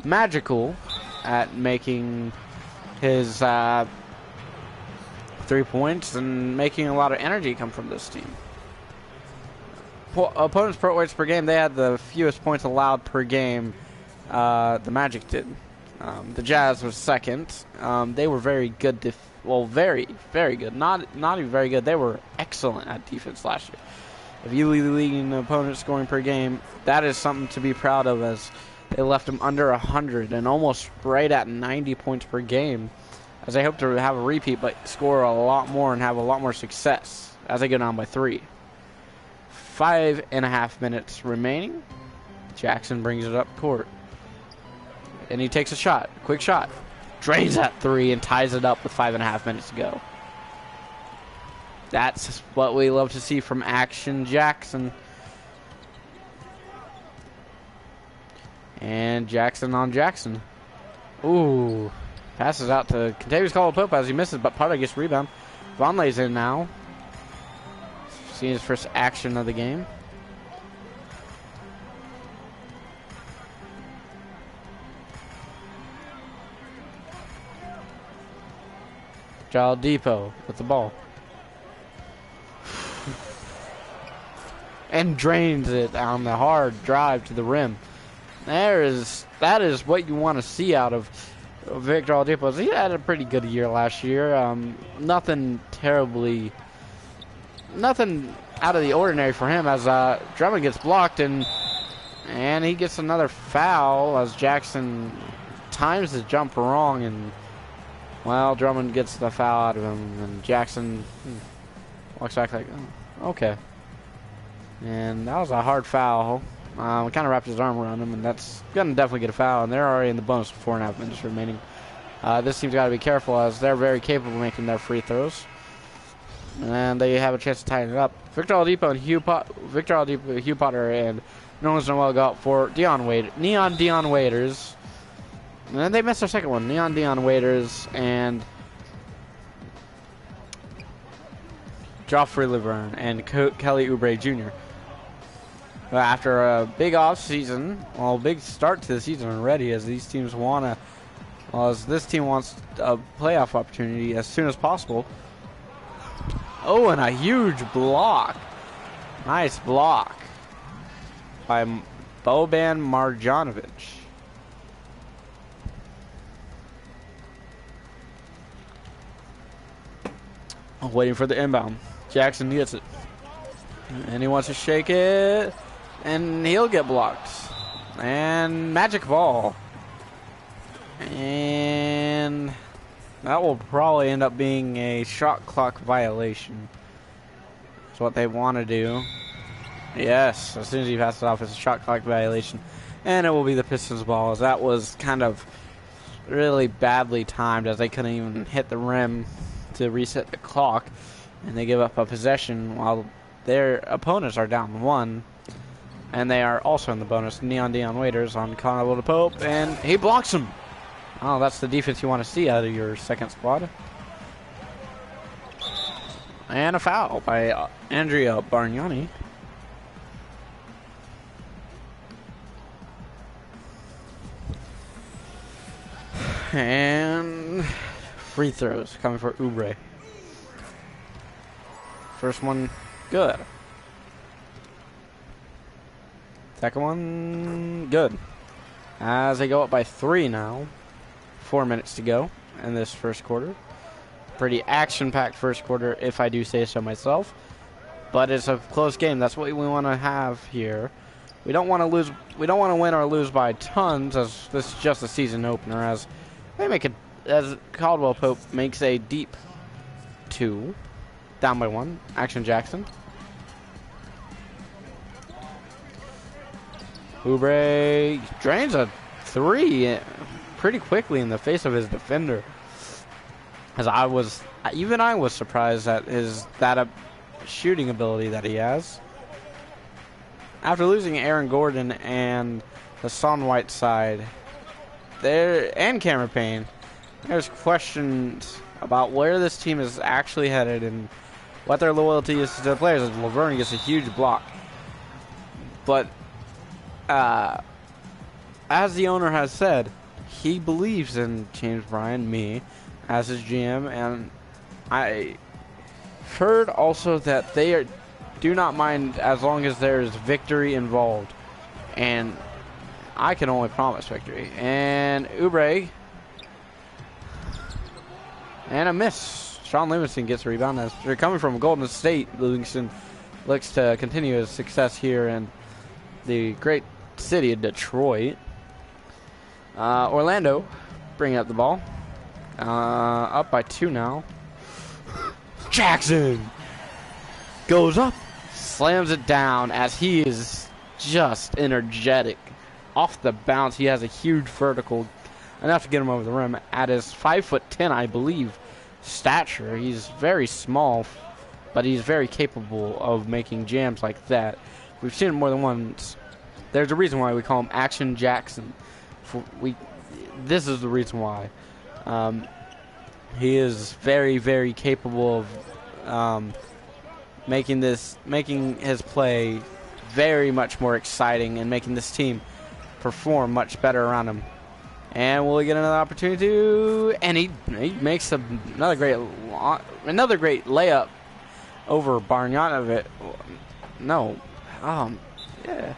S1: magical at making his 3 points and making a lot of energy come from this team. Opponents' points per game, they had the fewest points allowed per game. The Magic did. The Jazz was second. They were very good. Well, very, very good. Not even very good. They were excellent at defense last year. If you lead an opponent scoring per game, that is something to be proud of, as they left them under 100 and almost right at 90 points per game. As they hope to have a repeat, but score a lot more and have a lot more success as they go down by 3. 5.5 minutes remaining. Jackson brings it up court. And he takes a shot. Quick shot. Drains that 3 and ties it up with 5.5 minutes to go. That's what we love to see from Action Jackson. And Jackson on Jackson. Ooh. Passes out to Kentavious Caldwell-Pope as he misses, but Potter gets rebound. Vonleh's in now. Seeing his first action of the game. Oladipo with the ball. And drains it on the hard drive to the rim. That is what you want to see out of Victor Oladipo. He had a pretty good year last year. Nothing out of the ordinary for him, as Drummond gets blocked and he gets another foul as Jackson times his jump wrong, and well, Drummond gets the foul out of him, and Jackson walks back like, oh, okay. And that was a hard foul. Kind of wrapped his arm around him, and that's going to definitely get a foul, and they're already in the bonus with 4.5 minutes remaining. This team's got to be careful, as they're very capable of making their free throws. And they have a chance to tighten it up. Victor Oladipo and Hugh Potter, and Nerlens Noel go out for Neon Dion Waiters. And then they missed their second one. Neon Dion Waiters and Joffrey Laverne and Kelly Oubre Jr. After a big off-season, big start to the season already, as these teams as this team wants a playoff opportunity as soon as possible. Oh, and a huge block. Nice block by Boban Marjanovic. Waiting for the inbound. Jackson gets it. And he wants to shake it. And he'll get blocked. And magic ball. And that will probably end up being a shot clock violation. That's what they want to do. Yes, as soon as he passes it off, it's a shot clock violation. And it will be the Pistons ball, as that was kind of really badly timed, as they couldn't even hit the rim to reset the clock. And they give up a possession while their opponents are down 1. And they are also in the bonus. Neon Dion Waiters on Connell Pope, and he blocks him. Oh, that's the defense you want to see out of your second squad. And a foul by Andrea Bargnani. And free throws coming for Oubre. First one, good. Second one, good. As they go up by 3 now. 4 minutes to go in this first quarter. Pretty action-packed first quarter, if I do say so myself. But it's a close game. That's what we want to have here. We don't want to lose. We don't want to win or lose by tons, as this is just a season opener. As they make it, as Caldwell Pope makes a deep 2, down by 1. Action Jackson. Oubre drains a 3 pretty quickly in the face of his defender. As I was surprised at his shooting ability that he has. After losing Aaron Gordon and Hassan Whiteside, and Cameron Payne, there's questions about where this team is actually headed and what their loyalty is to the players. As Laverne gets a huge block, but as the owner has said, he believes in James Bryan, me, as his GM, and I heard also that they do not mind as long as there is victory involved, and I can only promise victory. And Oubre, and a miss. Sean Livingston gets a rebound. As they're coming from Golden State, Livingston looks to continue his success here in the great city of Detroit. Orlando bringing up the ball. Up by 2 now. Jackson goes up, slams it down as he is just energetic. Off the bounce, he has a huge vertical, enough to get him over the rim. At his 5'10", I believe, stature, he's very small, but he's very capable of making jams like that. We've seen it more than once. There's a reason why we call him Action Jackson. This is the reason why. He is very, very capable of making his play very much more exciting and making this team perform much better around him. And will he get another opportunity to? And he makes another great layup over Bargnanovic. No, yeah,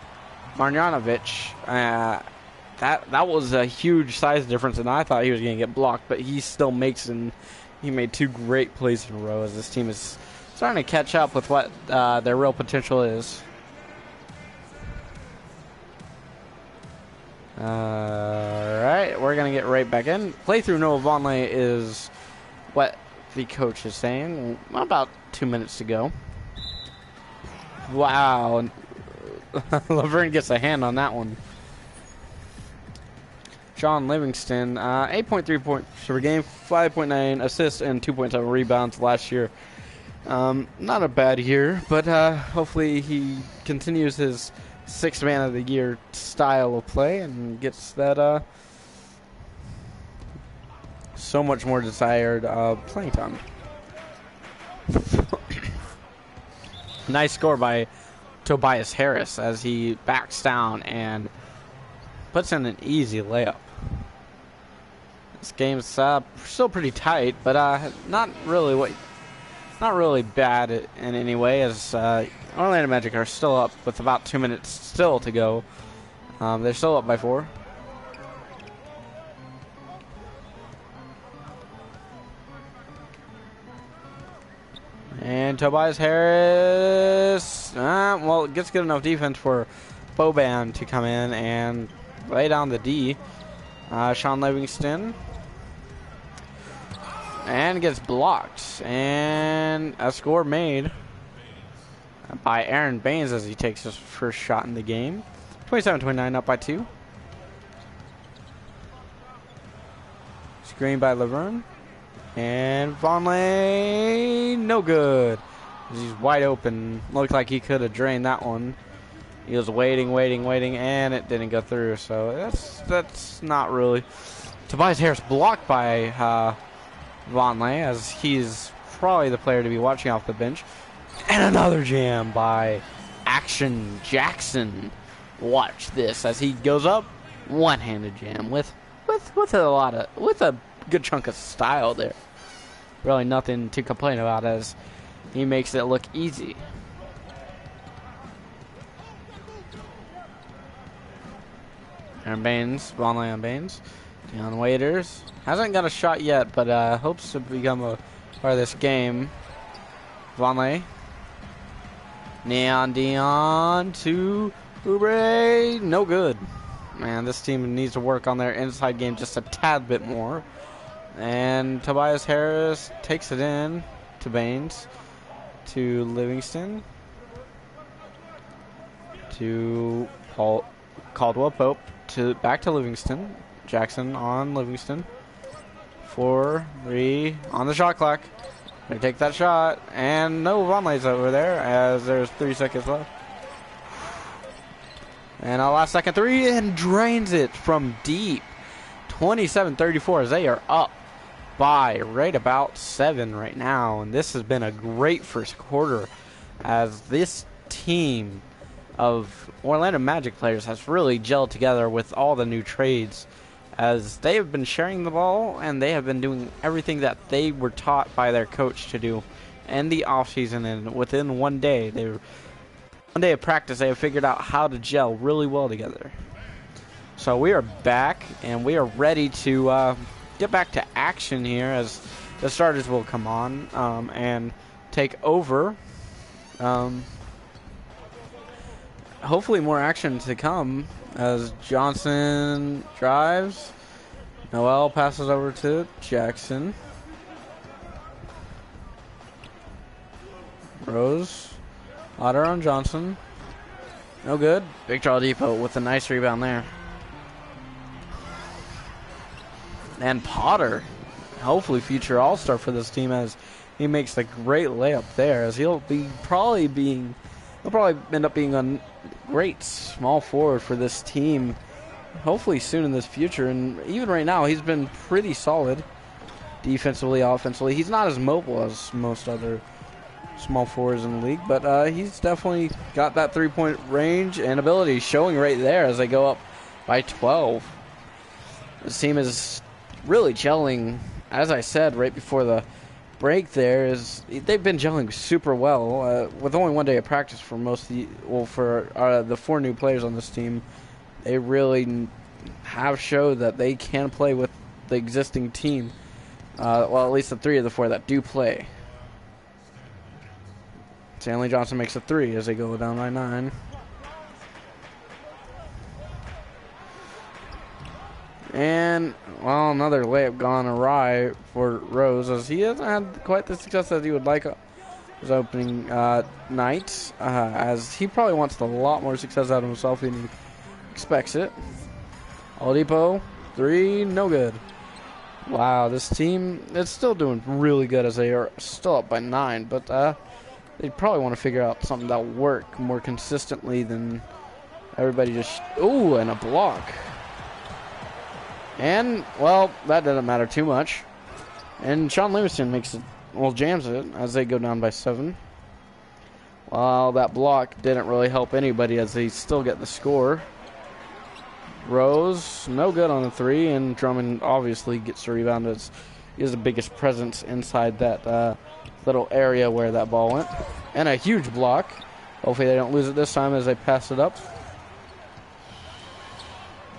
S1: Marjanovic. That was a huge size difference, and I thought he was going to get blocked, but he still makes, and he made 2 great plays in a row as this team is starting to catch up with what their real potential is. Alright, we're going to get right back in. Play through Noah Vonleh is what the coach is saying. About 2 minutes to go. Wow. Laverne gets a hand on that one. Sean Livingston, 8.3 points per game, 5.9 assists, and 2.7 rebounds last year. Not a bad year, but hopefully he continues his 6th man of the year style of play and gets that so much more desired playing time. Nice score by Tobias Harris as he backs down and puts in an easy layup. This game's still pretty tight, but not really bad in any way, as Orlando Magic are still up with about 2 minutes still to go. They're still up by 4. And Tobias Harris, well, it gets good enough defense for Boban to come in and lay down the D. Sean Livingston. And gets blocked. And a score made by Aaron Baines as he takes his first shot in the game. 27-29, up by 2. Screen by Laverne. And Vonleh, no good. He's wide open. Looked like he could have drained that one. He was waiting, and it didn't go through. So that's not really. Tobias Harris blocked by Vonleh, as he's probably the player to be watching off the bench. And another jam by Action Jackson. Watch this as he goes up, one-handed jam with a good chunk of style there. Really nothing to complain about as he makes it look easy. Aaron Baines, Vonleh on Baines. Deion Waiters hasn't got a shot yet, but hopes to become a part of this game. Vonleh. Neon Dion to Oubre. No good. Man, this team needs to work on their inside game just a tad bit more. And Tobias Harris takes it in to Baines. To Livingston. To Caldwell Pope. Back to Livingston. Jackson on Livingston. 4-3 on the shot clock. They take that shot, and no, Vonleh's over there as there's 3 seconds left. And a last second three, and drains it from deep. 27-34 as they are up by right about 7 right now. And this has been a great first quarter as this team of Orlando Magic players has really gelled together with all the new trades, as they have been sharing the ball and they have been doing everything that they were taught by their coach to do in the offseason. And within one day of practice, they have figured out how to gel really well together. So we are back and we are ready to get back to action here as the starters will come on and take over. Hopefully more action to come as Johnson drives. Noel passes over to Jackson. Rose. Otter on Johnson. No good. Big Charles Depot with a nice rebound there. And Potter, hopefully future all-star for this team, as he makes the great layup there, as he'll probably end up being a great small forward for this team, hopefully soon in this future. And even right now, he's been pretty solid defensively, offensively. He's not as mobile as most other small forwards in the league, but he's definitely got that three-point range and ability showing right there as they go up by 12. This team is really gelling, as I said right before the break there, is they've been gelling super well with only 1 day of practice for the 4 new players on this team. They really have showed that they can play with the existing team, well, at least the 3 of the 4 that do play. Stanley Johnson makes a 3 as they go down by 9. And, well, another layup gone awry for Rose, as he hasn't had quite the success that he would like his opening night, as he probably wants a lot more success out of himself than he expects it. Oladipo, 3, no good. Wow, this team is still doing really good as they are still up by 9, but they probably want to figure out something that will work more consistently than everybody just... Ooh, and a block. And, well, that doesn't matter too much. And Sean Livingston jams it as they go down by 7. Well, that block didn't really help anybody as they still get the score. Rose, no good on the 3, and Drummond obviously gets the rebound as he is the biggest presence inside that little area where that ball went. And a huge block. Hopefully they don't lose it this time as they pass it up.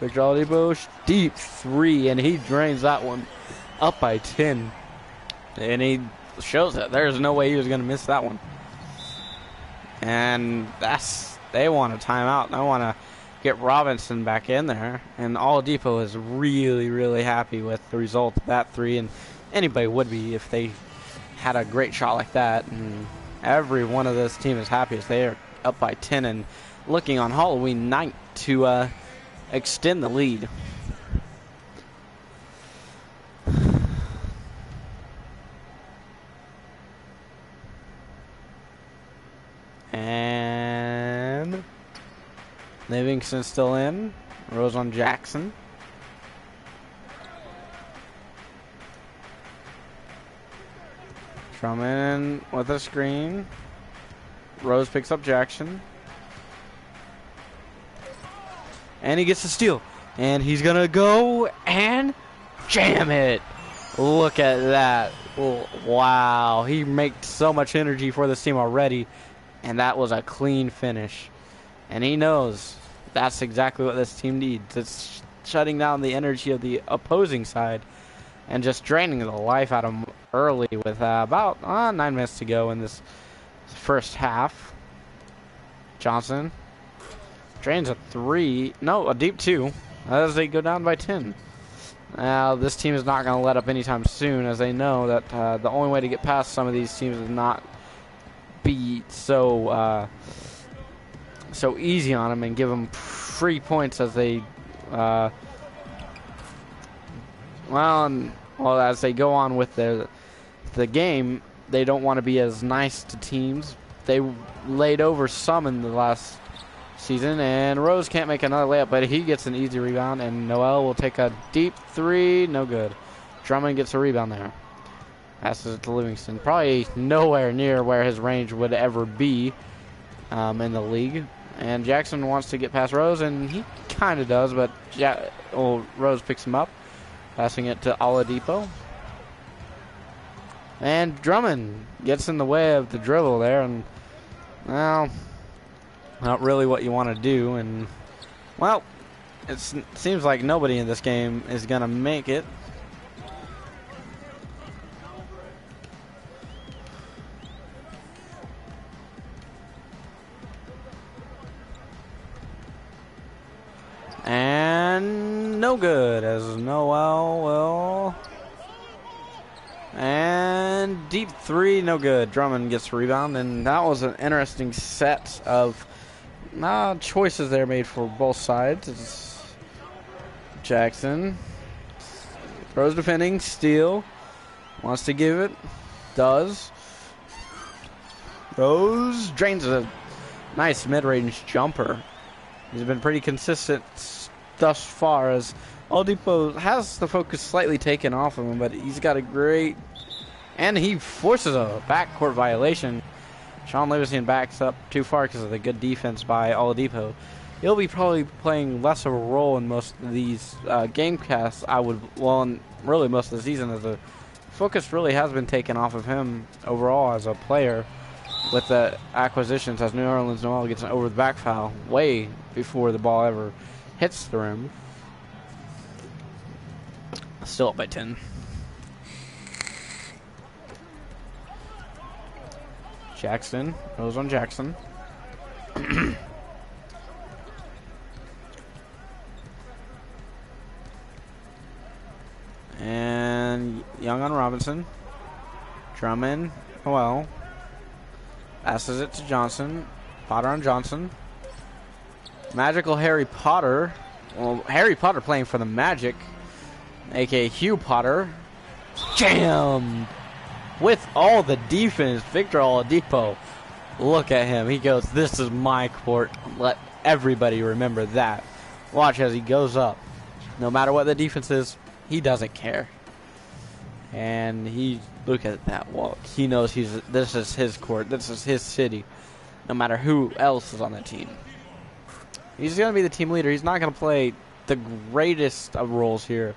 S1: Victor Oladipo, deep 3, and he drains that one up by 10. And he shows that there's no way he was going to miss that one. And they want a timeout. They want to get Robinson back in there. And Oladipo is really, really happy with the result of that 3. And anybody would be if they had a great shot like that. And every one of this team is happy as they are up by 10 and looking on Halloween night to extend the lead. And Livingston still in. Rose on Jackson. Drummond with a screen. Rose picks up Jackson. And he gets the steal. And he's going to go and jam it. Look at that. Oh, wow. He makes so much energy for this team already. And that was a clean finish. And he knows that's exactly what this team needs. It's shutting down the energy of the opposing side and just draining the life out of them early with about 9 minutes to go in this first half. Johnson drains a 3. No, a deep 2 as they go down by 10. Now, this team is not going to let up anytime soon, as they know that the only way to get past some of these teams is not be so easy on them and give them free points as they as they go on with the game. They don't want to be as nice to teams. They laid over some in the last season, and Rose can't make another layup, but he gets an easy rebound, and Noel will take a deep 3. No good. Drummond gets a rebound there. Passes it to Livingston. Probably nowhere near where his range would ever be in the league. And Jackson wants to get past Rose, and he kind of does, but Rose picks him up, passing it to Oladipo. And Drummond gets in the way of the dribble there, and, well, not really what you want to do. And, well, it seems like nobody in this game is going to make it. And no good, as Noel will. And deep 3, no good. Drummond gets the rebound, and that was an interesting set of choices there made for both sides. It's Jackson. Rose defending, steal. Wants to give it. Does. Rose drains a nice mid-range jumper. He's been pretty consistent thus far, as Oladipo has the focus slightly taken off of him, but he's got a great... And he forces a backcourt violation. Sean Livingston backs up too far because of the good defense by Oladipo. He'll be probably playing less of a role in most of these game casts, and really most of the season, as the focus really has been taken off of him overall as a player with the acquisitions, as New Orleans Noel gets an over the back foul way before the ball ever hits the rim. Still up by 10. Jackson goes on Jackson. And Young on Robinson. Drummond, well, passes it to Johnson. Potter on Johnson. Magical Harry Potter. Well, Harry Potter playing for the Magic, a.k.a. Hugh Potter. Jam! With all the defense, Victor Oladipo. Look at him. He goes, this is my court. Let everybody remember that. Watch as he goes up. No matter what the defense is, he doesn't care. And look at that walk. He knows this is his court. This is his city. No matter who else is on the team. He's going to be the team leader. He's not going to play the greatest of roles here.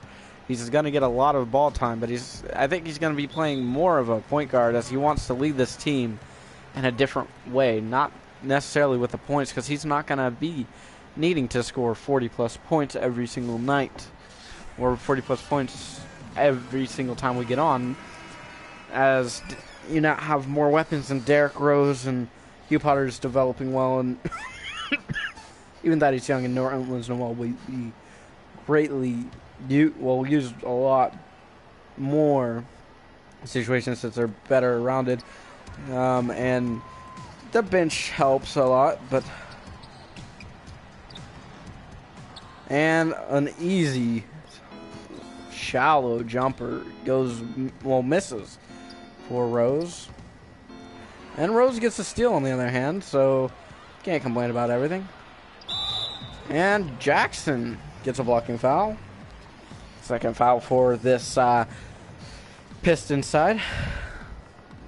S1: He's going to get a lot of ball time, but I think he's going to be playing more of a point guard, as he wants to lead this team in a different way. Not necessarily with the points, because he's not going to be needing to score 40-plus points every single night, or 40-plus points every single time we get on, as you now have more weapons than Derrick Rose, and Hugh Potter's developing well, and even that he's young, and New Orleans Noel will be greatly use a lot more situations since they're better rounded, and the bench helps a lot. And an easy shallow jumper misses for Rose, and Rose gets a steal on the other hand, so can't complain about everything. And Jackson gets a blocking foul. Second foul for this Pistons side.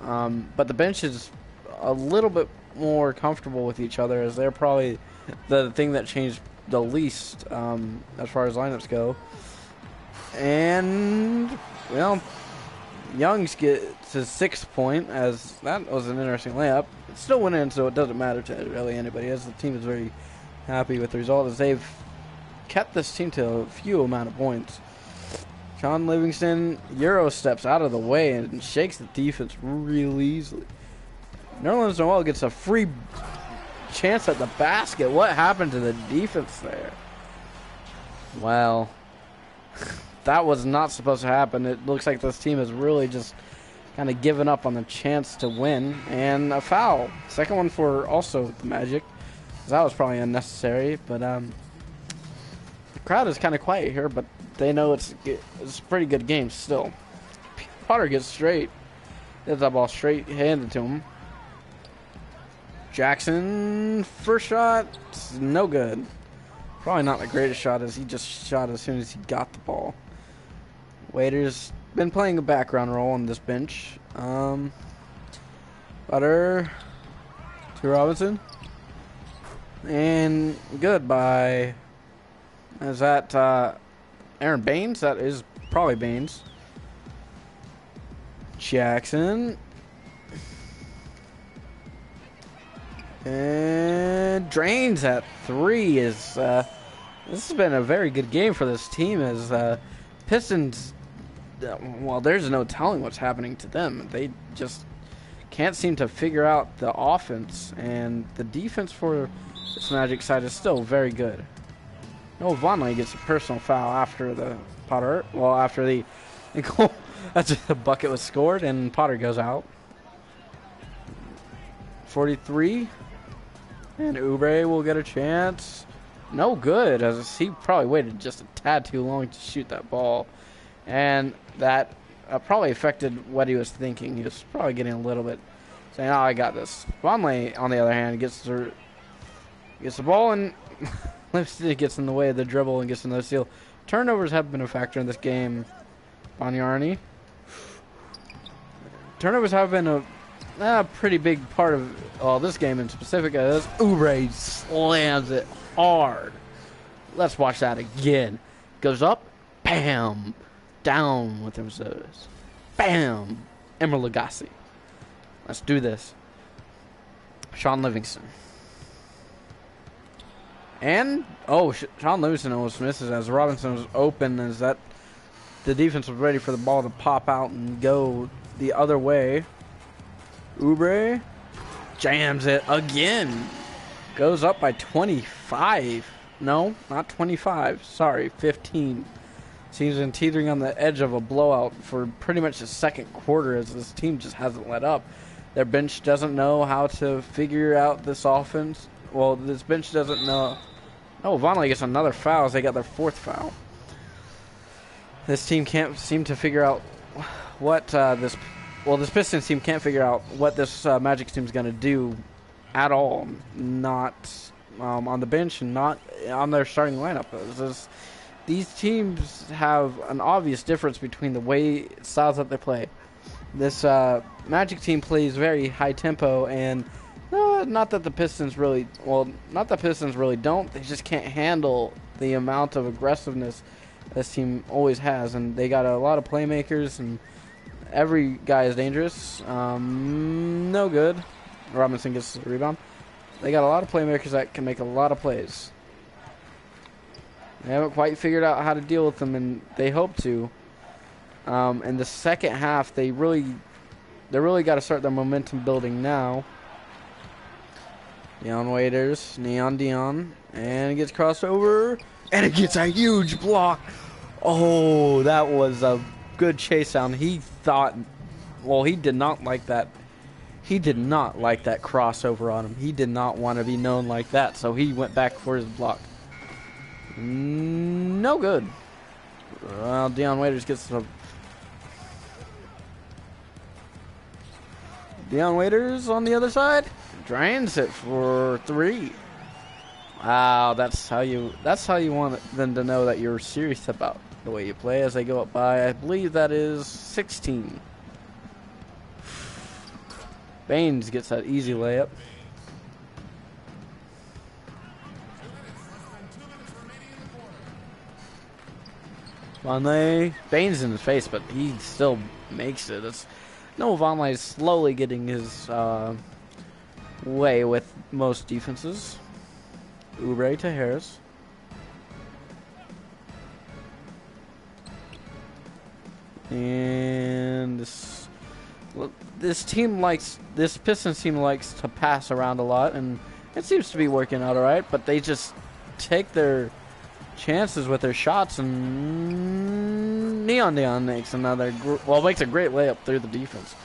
S1: But the bench is a little bit more comfortable with each other, as they're probably the thing that changed the least as far as lineups go. And, well, Youngs gets his 6th point, as that was an interesting layup. It still went in, so it doesn't matter to really anybody, as the team is very happy with the result, as they've kept this team to a few amount of points. Sean Livingston Euro steps out of the way and shakes the defense real easily. Nerlens Noel gets a free chance at the basket. What happened to the defense there? Well, that was not supposed to happen. It looks like this team has really just kind of given up on the chance to win. And a foul. Second one for also the Magic. That was probably unnecessary, but the crowd is kind of quiet here, but they know it's a pretty good game still. Potter gets straight. Gets that ball straight handed to him. Jackson, first shot, no good. Probably not the greatest shot, as he just shot as soon as he got the ball. Waiters been playing a background role on this bench. Butter to Robinson. And good by, is that Aaron Baines? That is probably Baines. Jackson. And drains at 3. Is this has been a very good game for this team, as Pistons, well, there's no telling what's happening to them. They just can't seem to figure out the offense, and the defense for this Magic side is still very good. Noah Vonleh gets a personal foul after the Potter, well, after the goal. That's the bucket was scored, and Potter goes out. 43. And Oubre will get a chance. No good, as he probably waited just a tad too long to shoot that ball. And that probably affected what he was thinking. He was probably getting a little bit saying, oh, I got this. Vonleh, on the other hand, gets the ball and gets in the way of the dribble and gets another steal. Turnovers have been a factor in this game, Banyarni. Turnovers have been a pretty big part of this game in specific. As Oubre slams it hard. Let's watch that again. Goes up, bam, down with those, bam, Emeril Lagasse. Let's do this. Sean Livingston. And, Sean Livingston almost misses as Robinson was open, as that the defense was ready for the ball to pop out and go the other way. Oubre jams it again. Goes up by 25. No, not 25. Sorry, 15. Seems been teetering on the edge of a blowout for pretty much the second quarter, as this team just hasn't let up. Their bench doesn't know how to figure out this offense. Well, this bench doesn't know. Oh, Vonleh gets another foul as they got their 4th foul. This team can't seem to figure out what this Pistons team can't figure out what this Magic team is going to do at all. Not on the bench and not on their starting lineup. These teams have an obvious difference between the styles that they play. This Magic team plays very high tempo, and not that the Pistons really don't. They just can't handle the amount of aggressiveness this team always has, and they got a lot of playmakers, and every guy is dangerous. No good. Robinson gets the rebound. They got a lot of playmakers that can make a lot of plays. They haven't quite figured out how to deal with them, and they hope to. In the second half, they really got to start their momentum building now. Dion Waiters, Dion, and it gets crossed over, and it gets a huge block. Oh, that was a good chase down. He did not like that. He did not like that crossover on him. He did not want to be known like that, so he went back for his block. No good. Well, Dion Waiters gets the... Dion Waiters on the other side drains it for 3. Wow, that's how you want them to know that you're serious about the way you play as they go up by. I believe that is 16. Baines gets that easy layup. Vonleh, Baines in his face, but he still makes it. It's no, Vonleh is slowly getting his way with most defenses. Oubre to Harris. And this Pistons team likes to pass around a lot, and it seems to be working out all right. But they just take their chances with their shots, and Neon makes a great layup through the defense.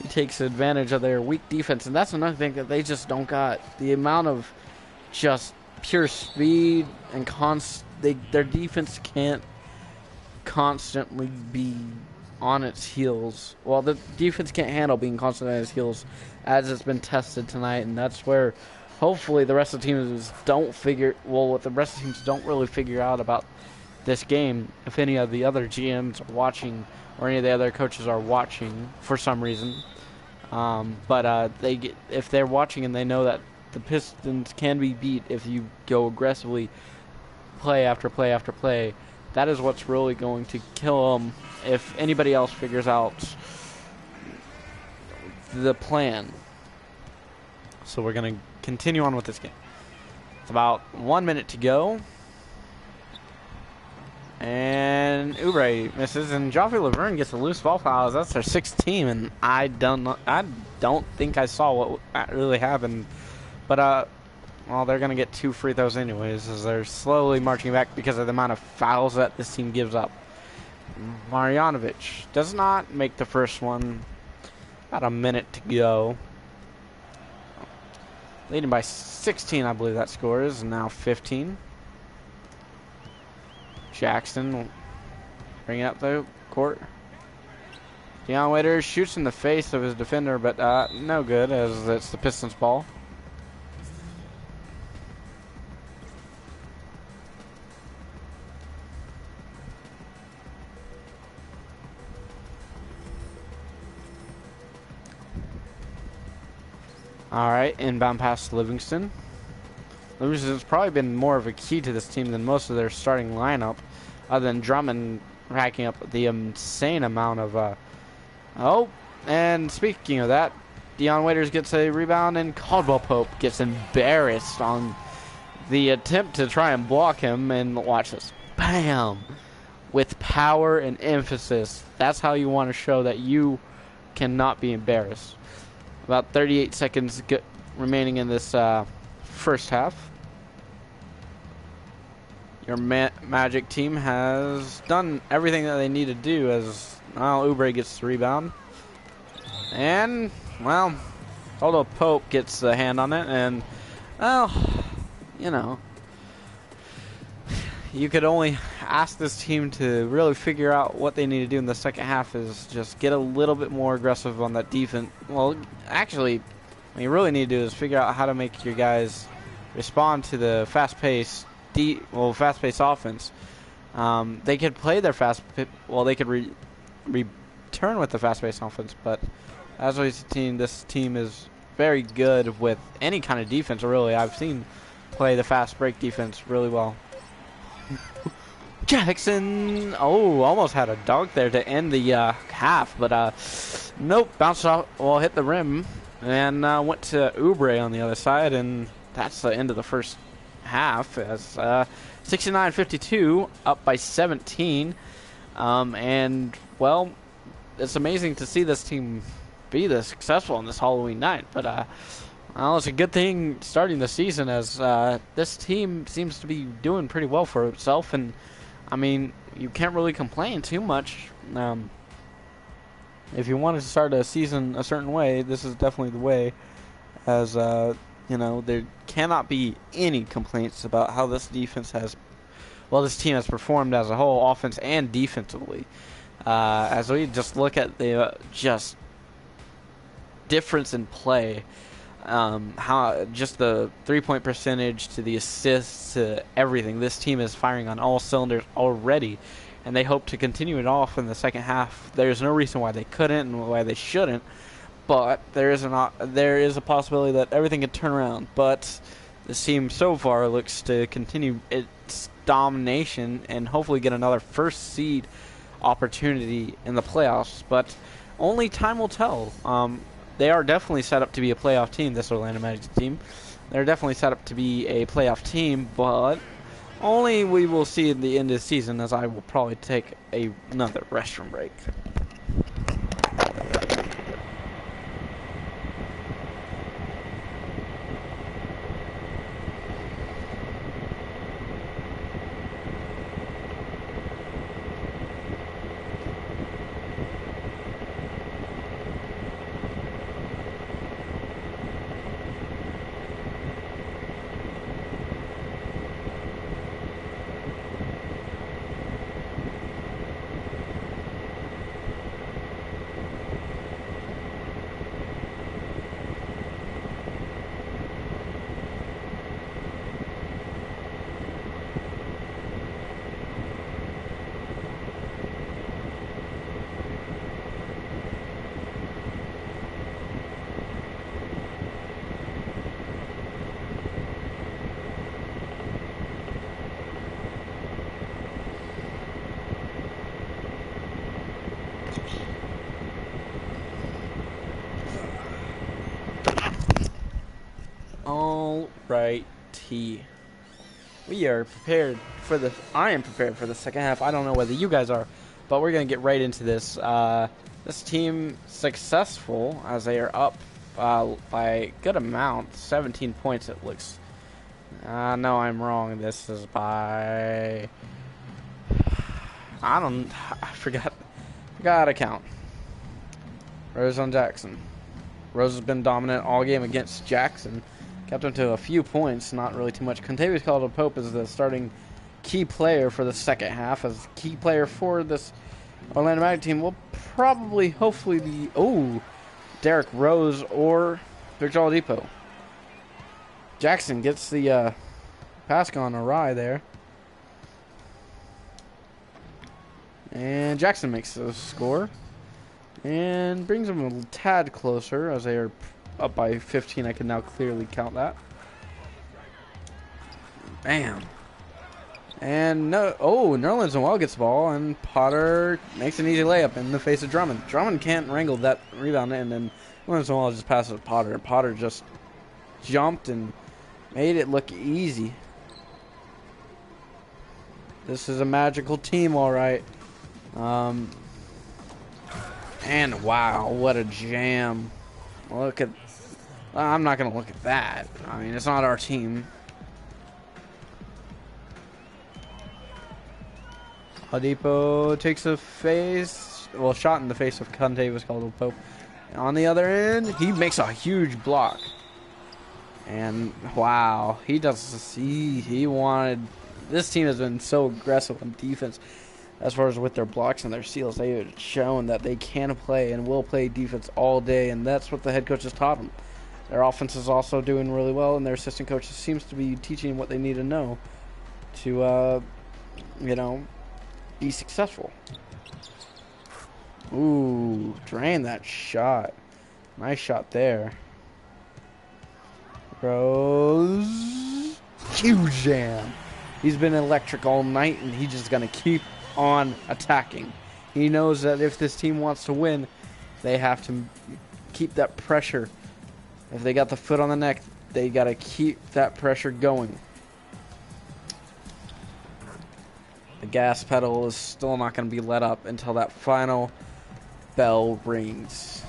S1: He takes advantage of their weak defense, and that's another thing that they just don't got. The amount of just pure speed and their defense can't constantly be on its heels. Well, the defense can't handle being constantly on its heels, as it's been tested tonight, and that's where hopefully the rest of the teams what the rest of the teams don't really figure out about this game, if any of the other GMs are watching or any of the other coaches are watching for some reason. If they're watching and they know that the Pistons can be beat if you go aggressively play after play after play, that is what's really going to kill them if anybody else figures out the plan. So we're going to continue on with this game. It's about 1 minute to go. And Oubre misses, and Joffrey Laverne gets a loose ball foul. That's their sixth team, and I don't think I saw what really happened. But they're gonna get 2 free throws anyways, as they're slowly marching back because of the amount of fouls that this team gives up. Marjanovic does not make the first one. About a minute to go. Leading by 16, I believe that score is, and now 15. Jackson bringing up the court. Dion Waiters shoots in the face of his defender, but no good, as it's the Pistons' ball. All right, inbound pass to Livingston. Livingston's probably been more of a key to this team than most of their starting lineup, other than Drummond racking up the insane amount of... and speaking of that, Dion Waiters gets a rebound, and Caldwell Pope gets embarrassed on the attempt to try and block him, and watch this. Bam! With power and emphasis. That's how you want to show that you cannot be embarrassed. About 38 seconds remaining in this first half. Your Magic team has done everything that they need to do, as Oubre gets the rebound. And, although Pope gets the hand on it, and, you could only ask this team to really figure out what they need to do in the second half is just get a little bit more aggressive on that defense. Well, actually, what you really need to do is figure out how to make your guys respond to the fast-paced offense. They could play their they could return with the fast-paced offense, but as we've seen, this team is very good with any kind of defense, really. I've seen play the fast break defense really well. Jackson, almost had a dunk there to end the half, but nope, bounced off, hit the rim, and went to Oubre on the other side, and that's the end of the first half, as 69-52, up by 17, and, it's amazing to see this team be this successful on this Halloween night, but it's a good thing starting the season, as this team seems to be doing pretty well for itself, and you can't really complain too much. If you wanted to start a season a certain way, this is definitely the way, as there cannot be any complaints about how this team has performed as a whole, offense and defensively. As we just look at the just difference in play, how just the 3-point percentage to the assists to everything. This team is firing on all cylinders already, and they hope to continue it off in the second half. There's no reason why they couldn't and why they shouldn't, but there is a possibility that everything could turn around. But this team so far looks to continue its domination and hopefully get another first seed opportunity in the playoffs. But only time will tell. They are definitely set up to be a playoff team, this Orlando Magic team. They're definitely set up to be a playoff team, but only we will see at the end of the season, as I will probably take another restroom break. Alrighty. We are prepared for the... I am prepared for the second half. I don't know whether you guys are, but we're going to get right into this. This team successful as they are up by a good amount. 17 points it looks. No, I'm wrong. This is by... I forgot how to count. Rose on Jackson. Rose has been dominant all game against Jackson. Kept him to a few points, not really too much. Contavious Caldwell-Pope is the starting key player for the second half. As key player for this Orlando Magic team will probably, hopefully be, Derrick Rose or Victor Oladipo. Jackson gets the pass gone awry there. And Jackson makes the score. And brings them a tad closer as they are up by 15. I can now clearly count that. Bam. And Nerlens Noel gets the ball, and Potter makes an easy layup in the face of Drummond. Drummond can't wrangle that rebound in, and Nerlens Noel just passes to Potter. And Potter just jumped and made it look easy. This is a magical team, all right. And wow, what a jam. Look at... I'm not going to look at that. I mean, it's not our team. Oladipo takes a shot in the face of Contavious Caldwell-Pope. On the other end, he makes a huge block. And wow, he wanted... This team has been so aggressive on defense. As far as with their blocks and their steals, they have shown that they can play and will play defense all day, and that's what the head coach has taught them. Their offense is also doing really well, and their assistant coach seems to be teaching them what they need to know to, be successful. Ooh, drain that shot. Nice shot there. Rose. Huge jam. He's been electric all night, and he's just going to keep on attacking. He knows that if this team wants to win, they have to keep that pressure. If they got the foot on the neck, they got to keep that pressure going. The gas pedal is still not going to be let up until that final bell rings.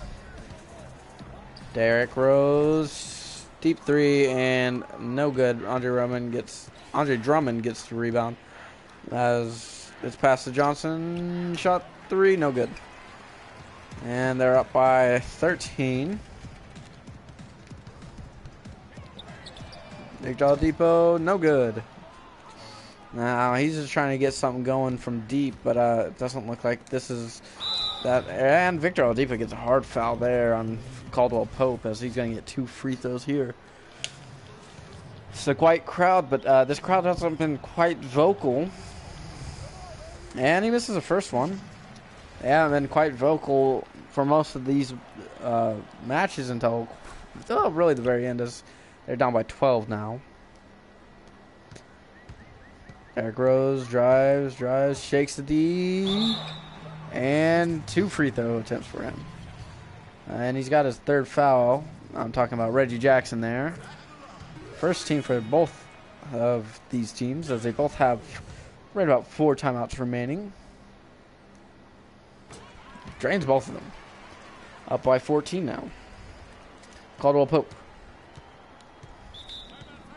S1: Derrick Rose, deep three, and no good. Andre Drummond gets the rebound. As it's past to Johnson. Shot three, no good. And they're up by 13. Victor Oladipo, no good. Now he's just trying to get something going from deep, but it doesn't look like this is That and Victor Oladipo gets a hard foul there on Caldwell Pope as he's going to get 2 free throws here. It's a quiet crowd, but this crowd hasn't been quite vocal. And he misses the first one. They haven't been quite vocal for most of these matches until really the very end, as they're down by 12 now. Derrick Rose drives, shakes the D, and 2 free throw attempts for him. And he's got his 3rd foul. I'm talking about Reggie Jackson there. First team for both of these teams, as they both have right about 4 timeouts remaining. Drains both of them. Up by 14 now. Caldwell Pope.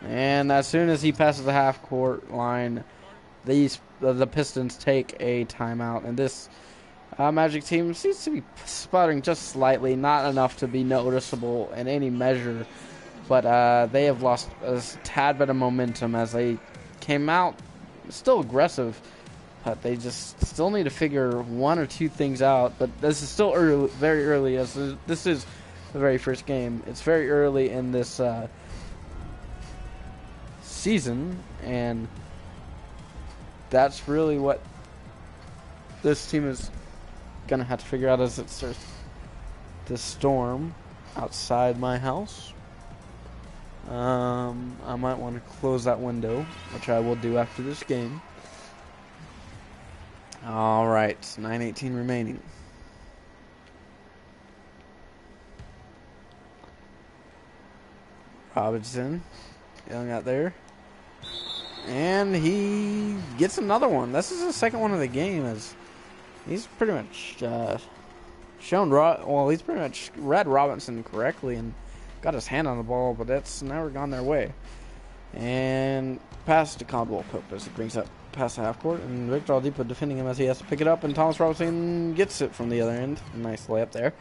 S1: And as soon as he passes the half-court line, the Pistons take a timeout. And this Magic team seems to be sputtering just slightly, not enough to be noticeable in any measure. But they have lost a tad bit of momentum as they came out still aggressive. But they just still need to figure 1 or 2 things out. But this is still early, very early, as this is the very first game. It's very early in this season, and that's really what this team is going to have to figure out as it starts to storm outside my house. I might want to close that window, which I will do after this game. All right, 9:18 remaining. Robinson, young out there. And he gets another one. This is the second one of the game, as he's pretty much he's pretty much read Robinson correctly and got his hand on the ball, but that's never gone their way. And pass to Caldwell Pope as he brings up past the half court, and Victor Oladipo defending him as he has to pick it up, and Thomas Robinson gets it from the other end. Nice layup there.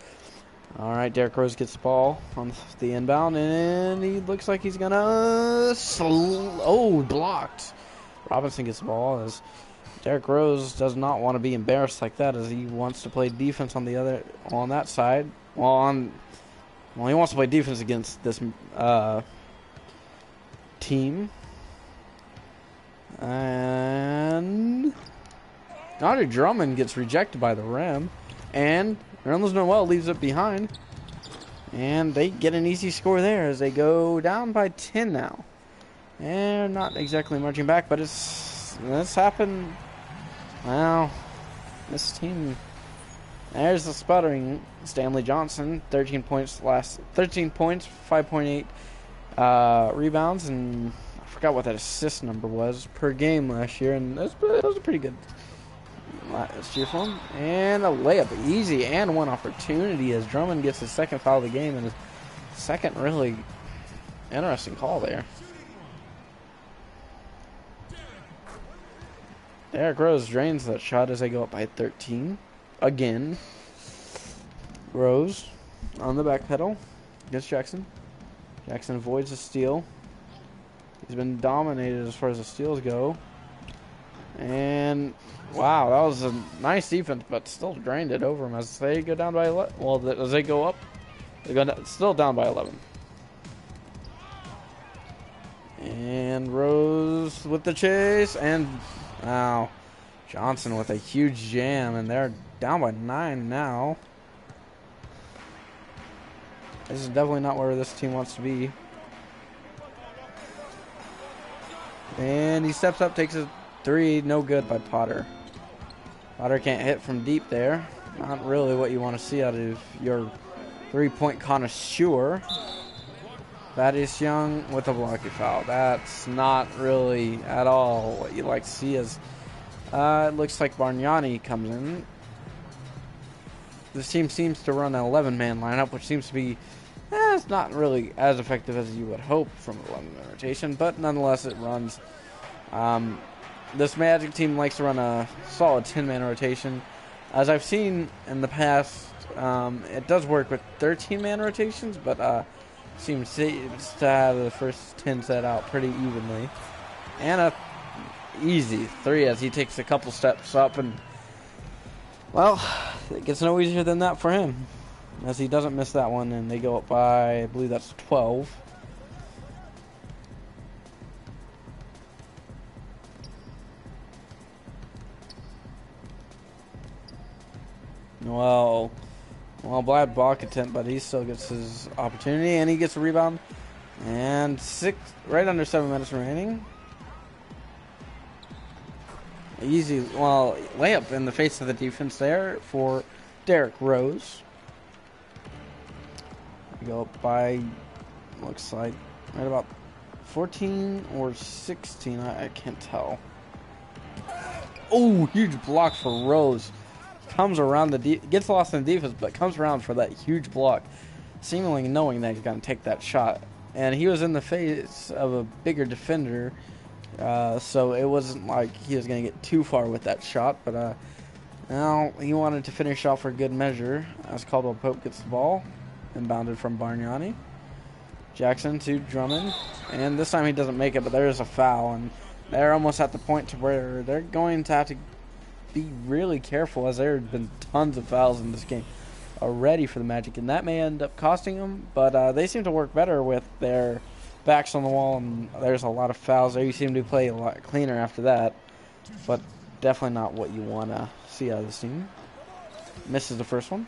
S1: All right, Derrick Rose gets the ball on the inbound, and he looks like he's gonna blocked. Robinson gets the ball as Derrick Rose does not want to be embarrassed like that, as he wants to play defense on that side. He wants to play defense against this team. And Andre Drummond gets rejected by the rim, and Nerlens Noel leaves it behind, and they get an easy score there as they go down by 10 now. And not exactly marching back, but this happened. Well, this team. There's the sputtering. Stanley Johnson, 13 points, 5.8 rebounds, and I forgot what that assist number was per game last year, and that was a pretty good last year for him. And a layup, easy, and one opportunity as Drummond gets his second foul of the game, and his second really interesting call there. Derrick Rose drains that shot as they go up by 13. Again. Rose on the back pedal against Jackson. Jackson avoids a steal. He's been dominated as far as the steals go. And wow, that was a nice defense, but still drained it over him as they go down by 11. Well, as they go up, still down by 11. And Rose with the chase, and wow, Johnson with a huge jam, and they're down by 9 now. This is definitely not where this team wants to be. And he steps up, takes a 3, no good by Potter. Potter can't hit from deep there. Not really what you want to see out of your 3-point connoisseur. Thaddeus Young with a blocky foul. That's not really at all what you like to see, as it looks like Bargnani comes in. This team seems to run an 11-man lineup, which seems to be it's not really as effective as you would hope from an 11-man rotation, but nonetheless it runs. This Magic team likes to run a solid 10-man rotation. As I've seen in the past, it does work with 13-man rotations, but seems to have the first 10 set out pretty evenly. And a easy 3 as he takes a couple steps up, and well, it gets no easier than that for him, as he doesn't miss that one, and they go up by, I believe that's 12. Well, Vlad block attempt, but he still gets his opportunity, and he gets a rebound. And right under 7 minutes remaining. Easy, layup in the face of the defense there for Derrick Rose. We go up by, looks like, right about 14 or 16, I can't tell. Oh, huge block for Rose. Comes around gets lost in the defense, but comes around for that huge block, seemingly knowing that he's going to take that shot. And he was in the face of a bigger defender, so it wasn't like he was going to get too far with that shot. But now he wanted to finish off for good measure as Caldwell Pope gets the ball, inbounded from Bargnani. Jackson to Drummond, and this time he doesn't make it, but there is a foul, and they're almost at the point to where they're going to have to be really careful, as there have been tons of fouls in this game already for the Magic, and that may end up costing them, but they seem to work better with their backs on the wall, and there's a lot of fouls there. You seem to play a lot cleaner after that, but definitely not what you want to see out of this team. Misses the first one.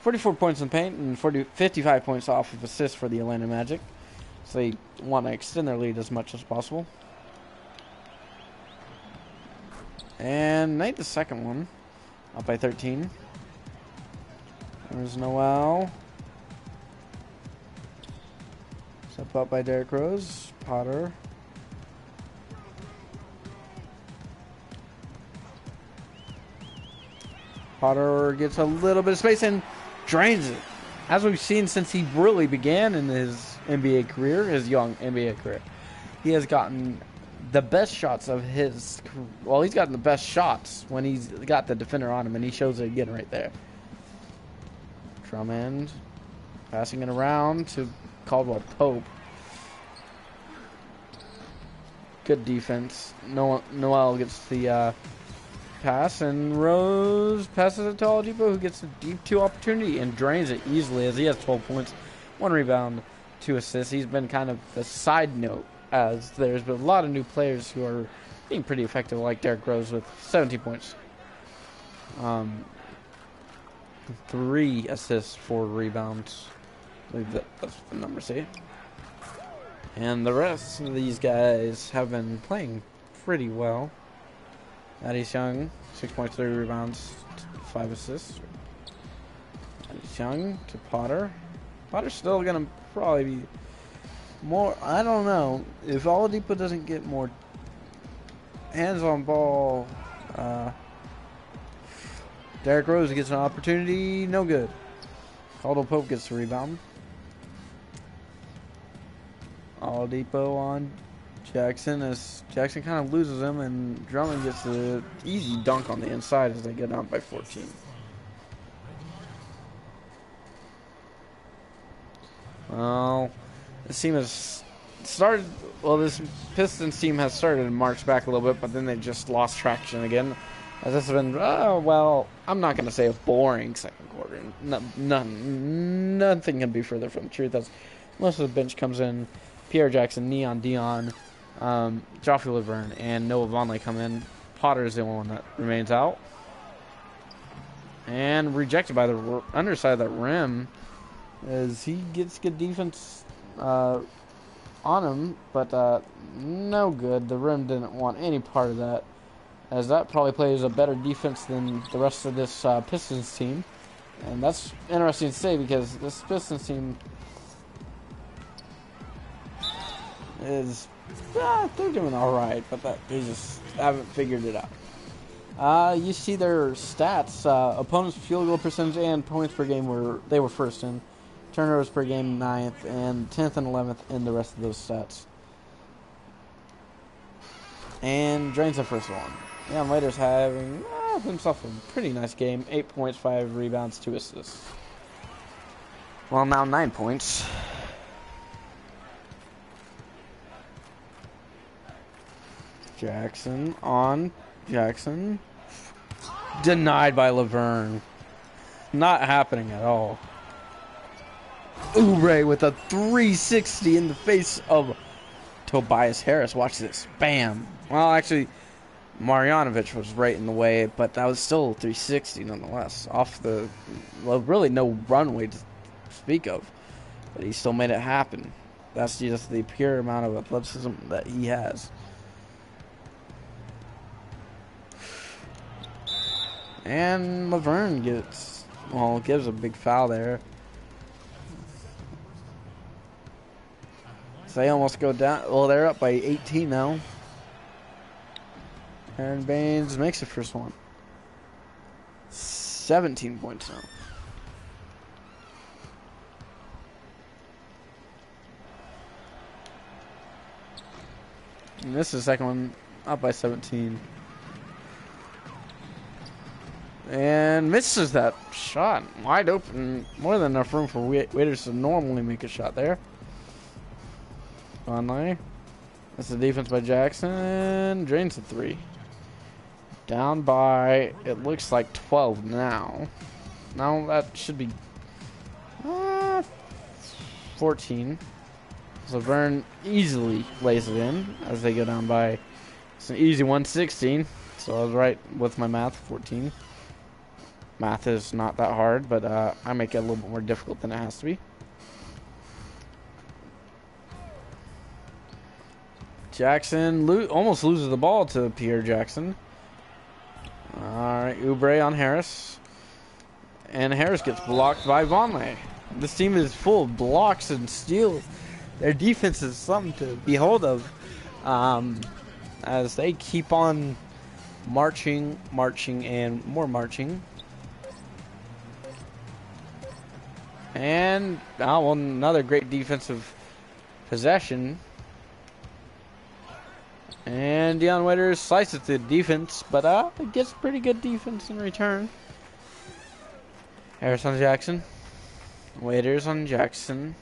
S1: 44 points in paint and 55 points off of assists for the Atlanta Magic, so they want to extend their lead as much as possible. And Knight the second one, up by 13. There's Noel. Step up by Derrick Rose. Potter. Potter gets a little bit of space and drains it. As we've seen since he really began in his NBA career, his young NBA career, he has gotten the best shots of his, well, he's gotten the best shots when he's got the defender on him, and he shows it again right there. Drummond passing it around to Caldwell Pope. Good defense. Noel gets the pass, and Rose passes it to Oladipo, who gets a deep 2 opportunity and drains it easily, as he has 12 points, 1 rebound, 2 assists. He's been kind of a side note, as there's been a lot of new players who are being pretty effective, like Derrick Rose with 17 points. 3 assists, 4 rebounds. I believe that's the number say. And the rest of these guys have been playing pretty well. Thaddeus Young, 6 points, 3 rebounds, 5 assists. Thaddeus Young to Potter. Potter's still going to probably be more, I don't know. If Oladipo doesn't get more hands on ball, Derrick Rose gets an opportunity, no good. Caldwell Pope gets the rebound. Oladipo on Jackson, as Jackson kind of loses him, and Drummond gets the easy dunk on the inside as they get down by 14. Well, this team has started, this Pistons team has started to march back a little bit, but then they just lost traction again. As this has been, I'm not going to say a boring second quarter. Nothing can be further from the truth. As most of the bench comes in, Pierre Jackson, Neon Dion, Joffrey Laverne, and Noah Vonleh come in. Potter is the only one that remains out. And rejected by the underside of that rim, as he gets good defense on him, but no good. The rim didn't want any part of that, as that probably plays a better defense than the rest of this Pistons team. And that's interesting to say, because this Pistons team is, they're doing all right, but they just haven't figured it out. You see their stats, opponents' field goal percentage and points per game they were first in. Turnovers per game 9th, and 10th and 11th in the rest of those stats. And drains the first one. Leon Waiters having himself a pretty nice game. 8 points, 5 rebounds, 2 assists. Well, now 9 points. Jackson on Jackson. Denied by Laverne. Not happening at all. Oubre with a 360 in the face of Tobias Harris. Watch this. Bam. Well, actually, Marjanovic was right in the way, but that was still 360 nonetheless. Off the, well, really no runway to speak of, but he still made it happen. That's just the pure amount of athleticism that he has. And Laverne gives a big foul there. So they almost go down. Well, they're up by 18 now. Aaron Baines makes the first one. 17 points now. And this is the second one, up by 17. And misses that shot. Wide open. More than enough room for Waiters to normally make a shot there. Vonleh. That's the defense by Jackson. Drains the three. Down by, it looks like 12 now. Now that should be 14. So Vern easily lays it in as they go down by, it's an easy 116. So I was right with my math, 14. Math is not that hard, but I make it a little bit more difficult than it has to be. Jackson almost loses the ball to Pierre Jackson. Alright, Oubre on Harris. And Harris gets blocked by Vonleh. This team is full of blocks and steals. Their defense is something to behold of. As they keep on marching, and more marching. And another great defensive possession. And Dion Waiters slices the defense, but it gets pretty good defense in return. Harris on Jackson. Waiters on Jackson.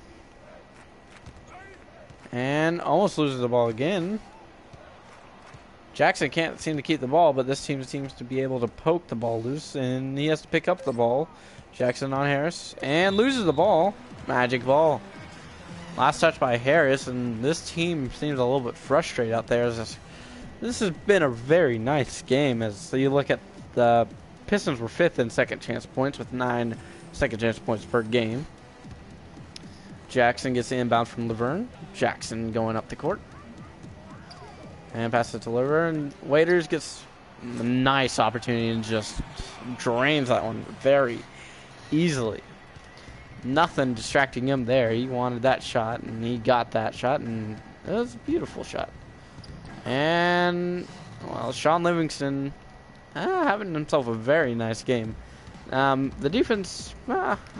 S1: And almost loses the ball again. Jackson can't seem to keep the ball, but this team seems to be able to poke the ball loose, and he has to pick up the ball. Jackson on Harris. And loses the ball. Magic ball. Last touch by Harris, and this team seems a little bit frustrated out there. This has been a very nice game. As you look at the Pistons were 5th in second chance points with 9 second chance points per game. Jackson gets the inbound from Laverne. Jackson going up the court. And passes it to Laverne. Waiters gets a nice opportunity and just drains that one very easily. Nothing distracting him there. He wanted that shot, and he got that shot, and it was a beautiful shot. And, well, Sean Livingston having himself a very nice game. The defense,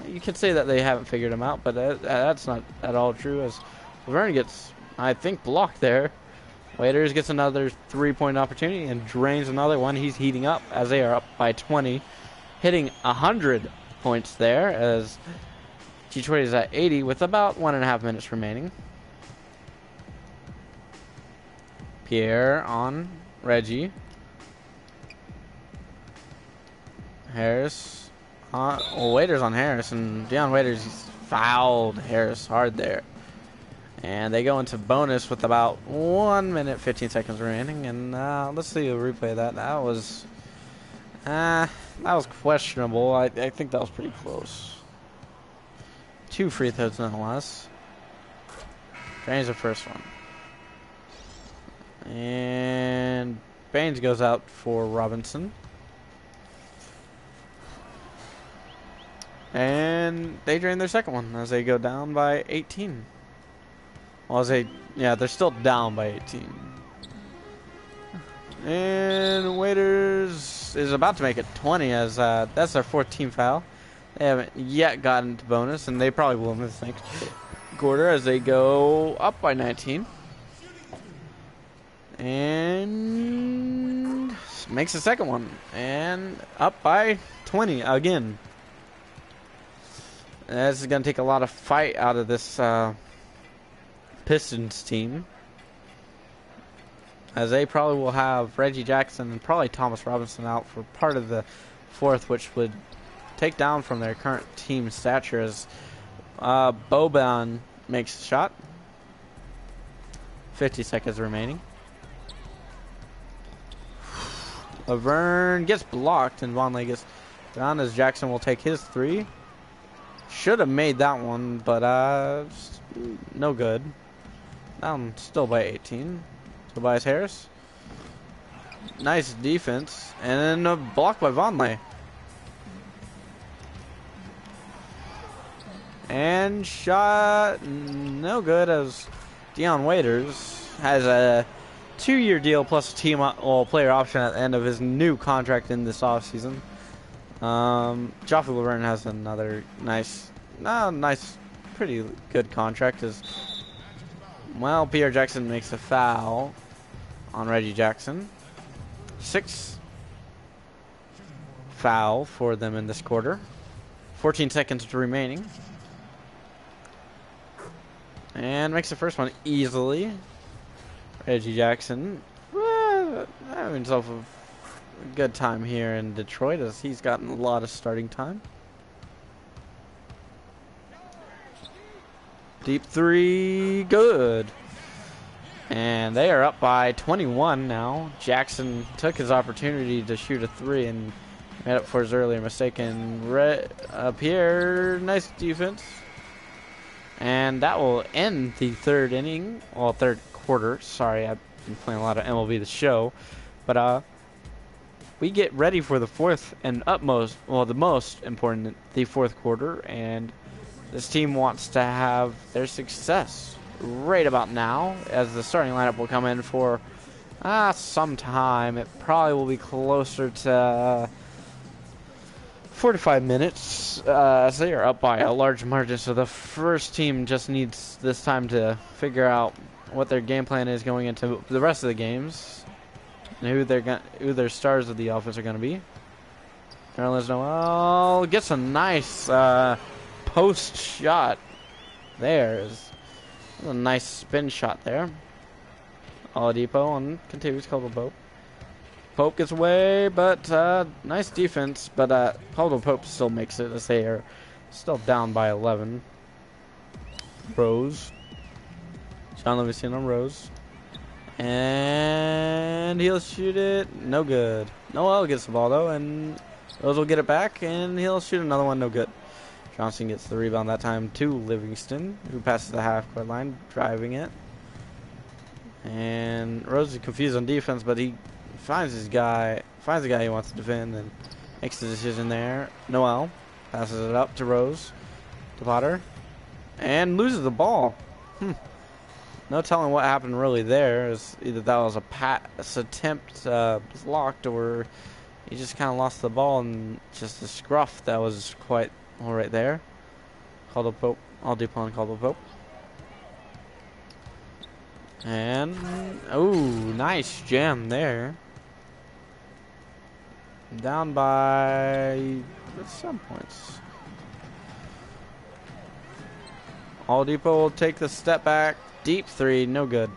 S1: you could say that they haven't figured him out, but that's not at all true, as Laverne gets, I think, blocked there. Waiters gets another 3-point opportunity and drains another one. He's heating up as they are up by 20, hitting 100 points there, as Detroit is at 80 with about 1.5 minutes remaining. Pierre on Reggie. Harris. Waiters on Harris, and Dion Waiters fouled Harris hard there. And they go into bonus with about 1 minute, 15 seconds remaining. And let's see a replay of that. That was questionable. I think that was pretty close. 2 free throws nonetheless. Drains the first one. And Baines goes out for Robinson. And they drain their second one as they go down by 18. Well, they're still down by 18. And Waiters is about to make it 20 as that's their 4th team foul. They haven't yet gotten to bonus, and they probably will in this next quarter as they go up by 19. And makes the second one. And up by 20 again. This is going to take a lot of fight out of this Pistons team. as they probably will have Reggie Jackson and probably Thomas Robinson out for part of the fourth, which would take down from their current team stature as Boban makes a shot. 50 seconds remaining. Laverne gets blocked and Vonleh gets down as Jackson will take his three. Should have made that one, but no good. Down still by 18. Tobias Harris. Nice defense. And then a block by Vonleh. And shot no good as Dion Waiters has a 2-year deal plus a team player option at the end of his new contract in this offseason. Joffrey Laverne has another nice, pretty good contract as well. Pierre Jackson makes a foul on Reggie Jackson. 6 foul for them in this quarter. 14 seconds remaining. And makes the first one easily. Reggie Jackson having himself a good time here in Detroit as he's gotten a lot of starting time. Deep three, good. And they are up by 21 now. Jackson took his opportunity to shoot a three and made up for his earlier mistake. And Pierre, nice defense. And that will end the third inning, well, third quarter. Sorry, I've been playing a lot of MLB The Show. But we get ready for the fourth and the most important, the fourth quarter. And this team wants to have their success right about now, as the starting lineup will come in for some time. It probably will be closer to 45 minutes as they are up by a large margin. So the first team just needs this time to figure out what their game plan is going into the rest of the games and who their stars of the offense are going to be. Nerlens Noel gets a nice post shot. There's a nice spin shot there. Oladipo and continues Caldwell Pope. Pope gets away, but nice defense. But Caldwell Pope still makes it as they are still down by 11. Rose. John Livingston on Rose. And he'll shoot it. No good. Noel gets the ball, though, and Rose will get it back, and he'll shoot another one. No good. Johnson gets the rebound that time to Livingston, who passes the half-court line, driving it. And Rose is confused on defense, but he finds the guy he wants to defend, and makes the decision there. Noel passes it up to Rose, to Potter, and loses the ball. No telling what happened really there. Either that was a pass attempt blocked, or he just kind of lost the ball, and just a scruff that was quite all right there. Caldwell Pope, Oladipo on Caldwell Pope. And, nice jam there. Down by some points. Oladipo will take the step back. Deep three, no good.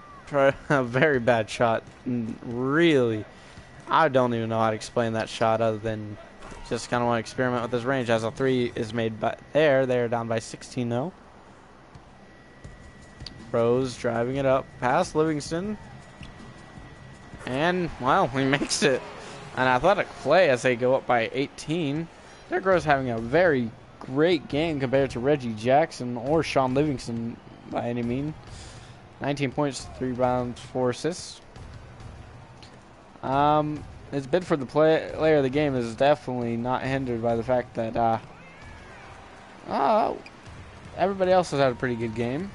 S1: A very bad shot. Really, I don't even know how to explain that shot other than just kind of want to experiment with this range. As a three is made by they're down by 16 though. Rose driving it up past Livingston. And, well, he makes it. An athletic play as they go up by 18. Derrick Rose having a very great game compared to Reggie Jackson or Sean Livingston by any mean. 19 points, 3 rebounds, 4 assists. His bid for the player of the game is definitely not hindered by the fact that everybody else has had a pretty good game.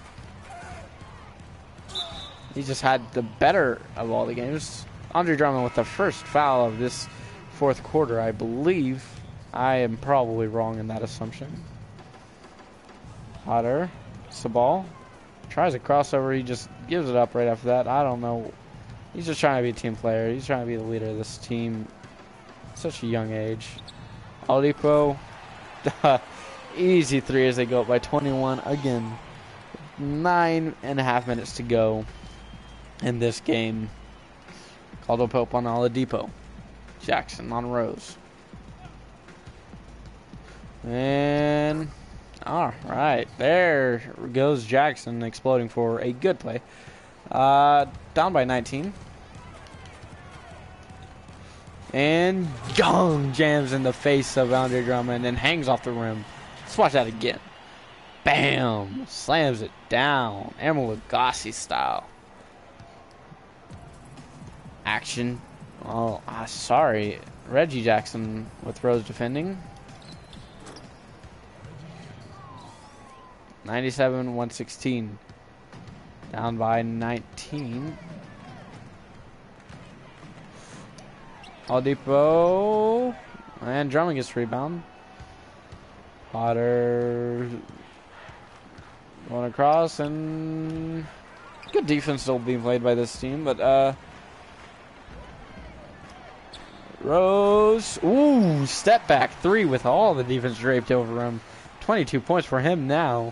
S1: He just had the better of all the games. Andre Drummond with the first foul of this fourth quarter, I believe. I am probably wrong in that assumption. Potter, Sabal, tries a crossover. He just gives it up right after that. I don't know. He's just trying to be a team player. He's trying to be the leader of this team at such a young age. Oladipo, easy three as they go up by 21 again. 9.5 minutes to go in this game. Caldwell Pope on Oladipo. Jackson on Rose. And all right, there goes Jackson exploding for a good play. Down by 19. And Young jams in the face of Andre Drummond and hangs off the rim. Let's watch that again. Bam! Slams it down. Emeril Lagasse style. Action. Oh, sorry. Reggie Jackson with Rose defending. 97-116. Down by 19. Oladipo. And Drummond gets rebound. Potter going across, and good defense still being played by this team, but Rose, ooh, step back three with all the defense draped over him. 22 points for him now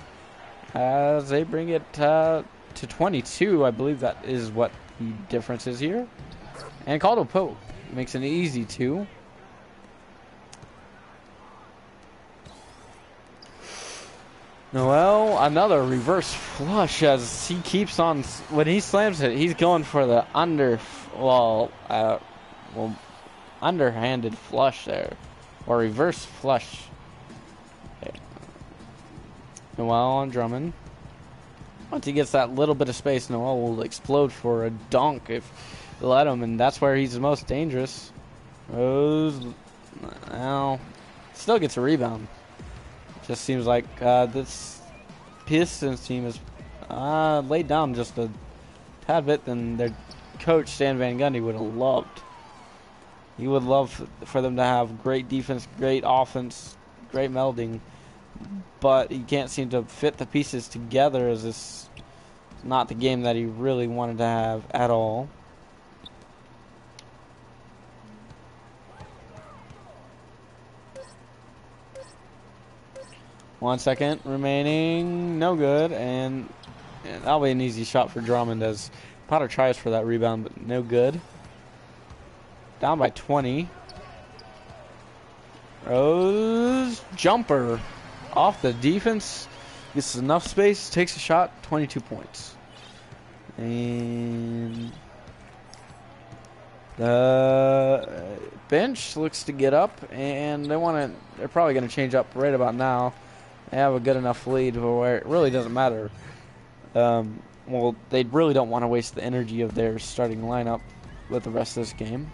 S1: as they bring it to 22. I believe that is what the difference is here. And Caldwell Pope makes an easy 2. Noel, another reverse flush as he keeps on. When he slams it, he's going for the underhanded flush there, or reverse flush. Okay. Noel on Drummond. Once he gets that little bit of space, Noel will explode for a dunk if you let him, and that's where he's the most dangerous. Rose, now, still gets a rebound. Just seems like this Pistons team is laid down just a tad bit than their coach Stan Van Gundy would have loved. He would love for them to have great defense, great offense, great melding, but he can't seem to fit the pieces together as this is not the game that he really wanted to have at all. One second remaining, no good, and that'll be an easy shot for Drummond as Potter tries for that rebound, but no good. Down by 20. Rose, jumper off the defense, gets enough space, takes a shot, 22 points. And the bench looks to get up, and they're probably going to change up right about now. They have a good enough lead where it really doesn't matter. Well, they really don't want to waste the energy of their starting lineup with the rest of this game.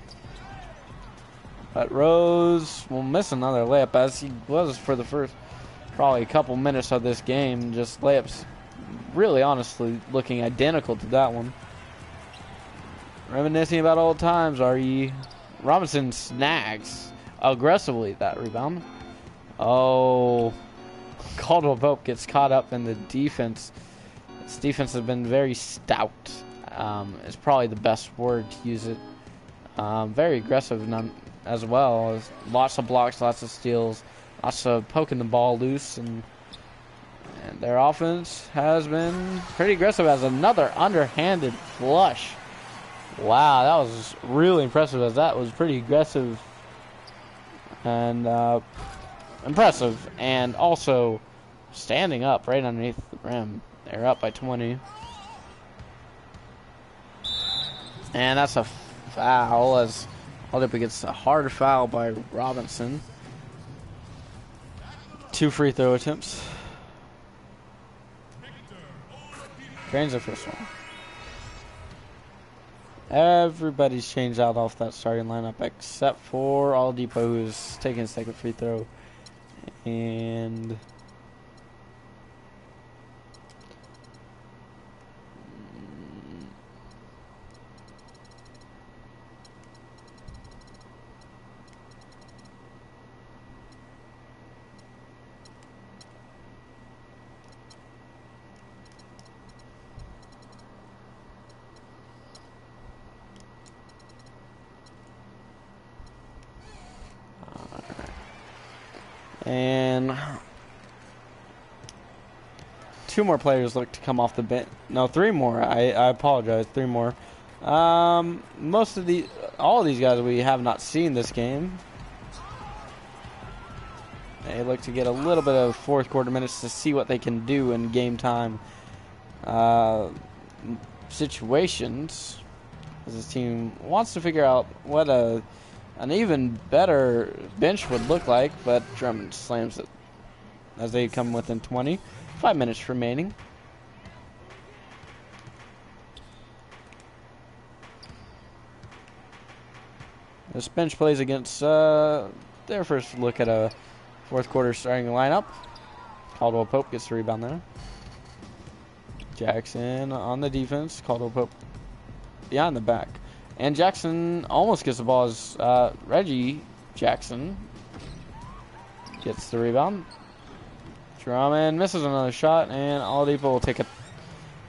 S1: But Rose will miss another layup, as he was for the first probably a couple minutes of this game. Just layups really honestly looking identical to that one. Reminiscing about old times, R.E. Robinson snags aggressively that rebound. Oh, Caldwell Pope gets caught up in the defense. This defense has been very stout. Is probably the best word to use it. Very aggressive as well. Lots of blocks, lots of steals, lots of poking the ball loose, and their offense has been pretty aggressive as another underhanded flush. Wow, that was really impressive, as that was pretty aggressive and impressive, and also standing up right underneath the rim. They're up by 20. And that's a foul as Oladipo gets a hard foul by Robinson. 2 free throw attempts. Drains the first one. Everybody's changed out off that starting lineup except for Oladipo, who's taking his second free throw. And two more players look to come off the bench. No, 3 more. I apologize. 3 more. All of these guys we have not seen this game. They look to get a little bit of fourth quarter minutes to see what they can do in game time situations. As this team wants to figure out what an even better bench would look like, but Drummond slams it as they come within 20. 5 minutes remaining. This bench plays against their first look at a fourth quarter starting lineup. Caldwell Pope gets the rebound there. Jackson on the defense. Caldwell Pope behind the back. And Jackson almost gets the ball as Reggie Jackson gets the rebound. Drummond misses another shot, and Oladipo will take a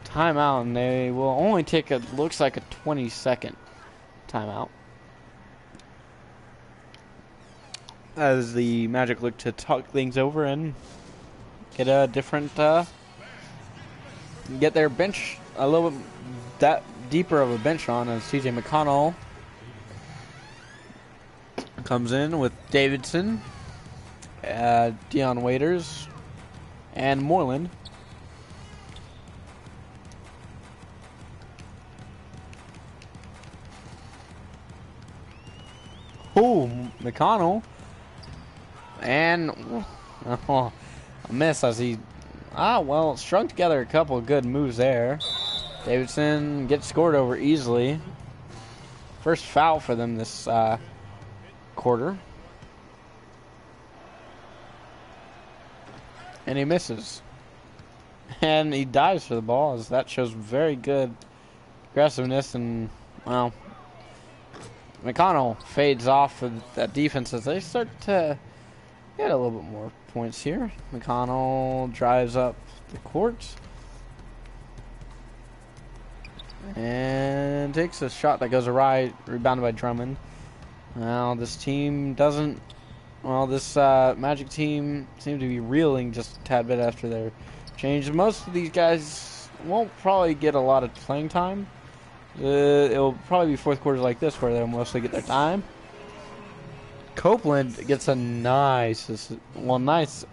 S1: timeout, and they will only take looks like a 20-second timeout. As the Magic look to talk things over and get a different, get their bench a little bit that deeper of a bench on, as TJ McConnell comes in with Davidson, Dion Waiters, and Moreland. Oh, McConnell. And a miss as he strung together a couple of good moves there. Davidson gets scored over easily. First foul for them this quarter. And he misses. And he dives for the ball, as that shows very good aggressiveness. And, well, McConnell fades off of that defense as they start to get a little bit more points here. McConnell drives up the court and takes a shot that goes awry, rebounded by Drummond. Now this team doesn't. Well, this Magic team seems to be reeling just a tad bit after their change. Most of these guys won't probably get a lot of playing time. It'll probably be fourth quarters like this where they'll mostly get their time. Copeland gets a nice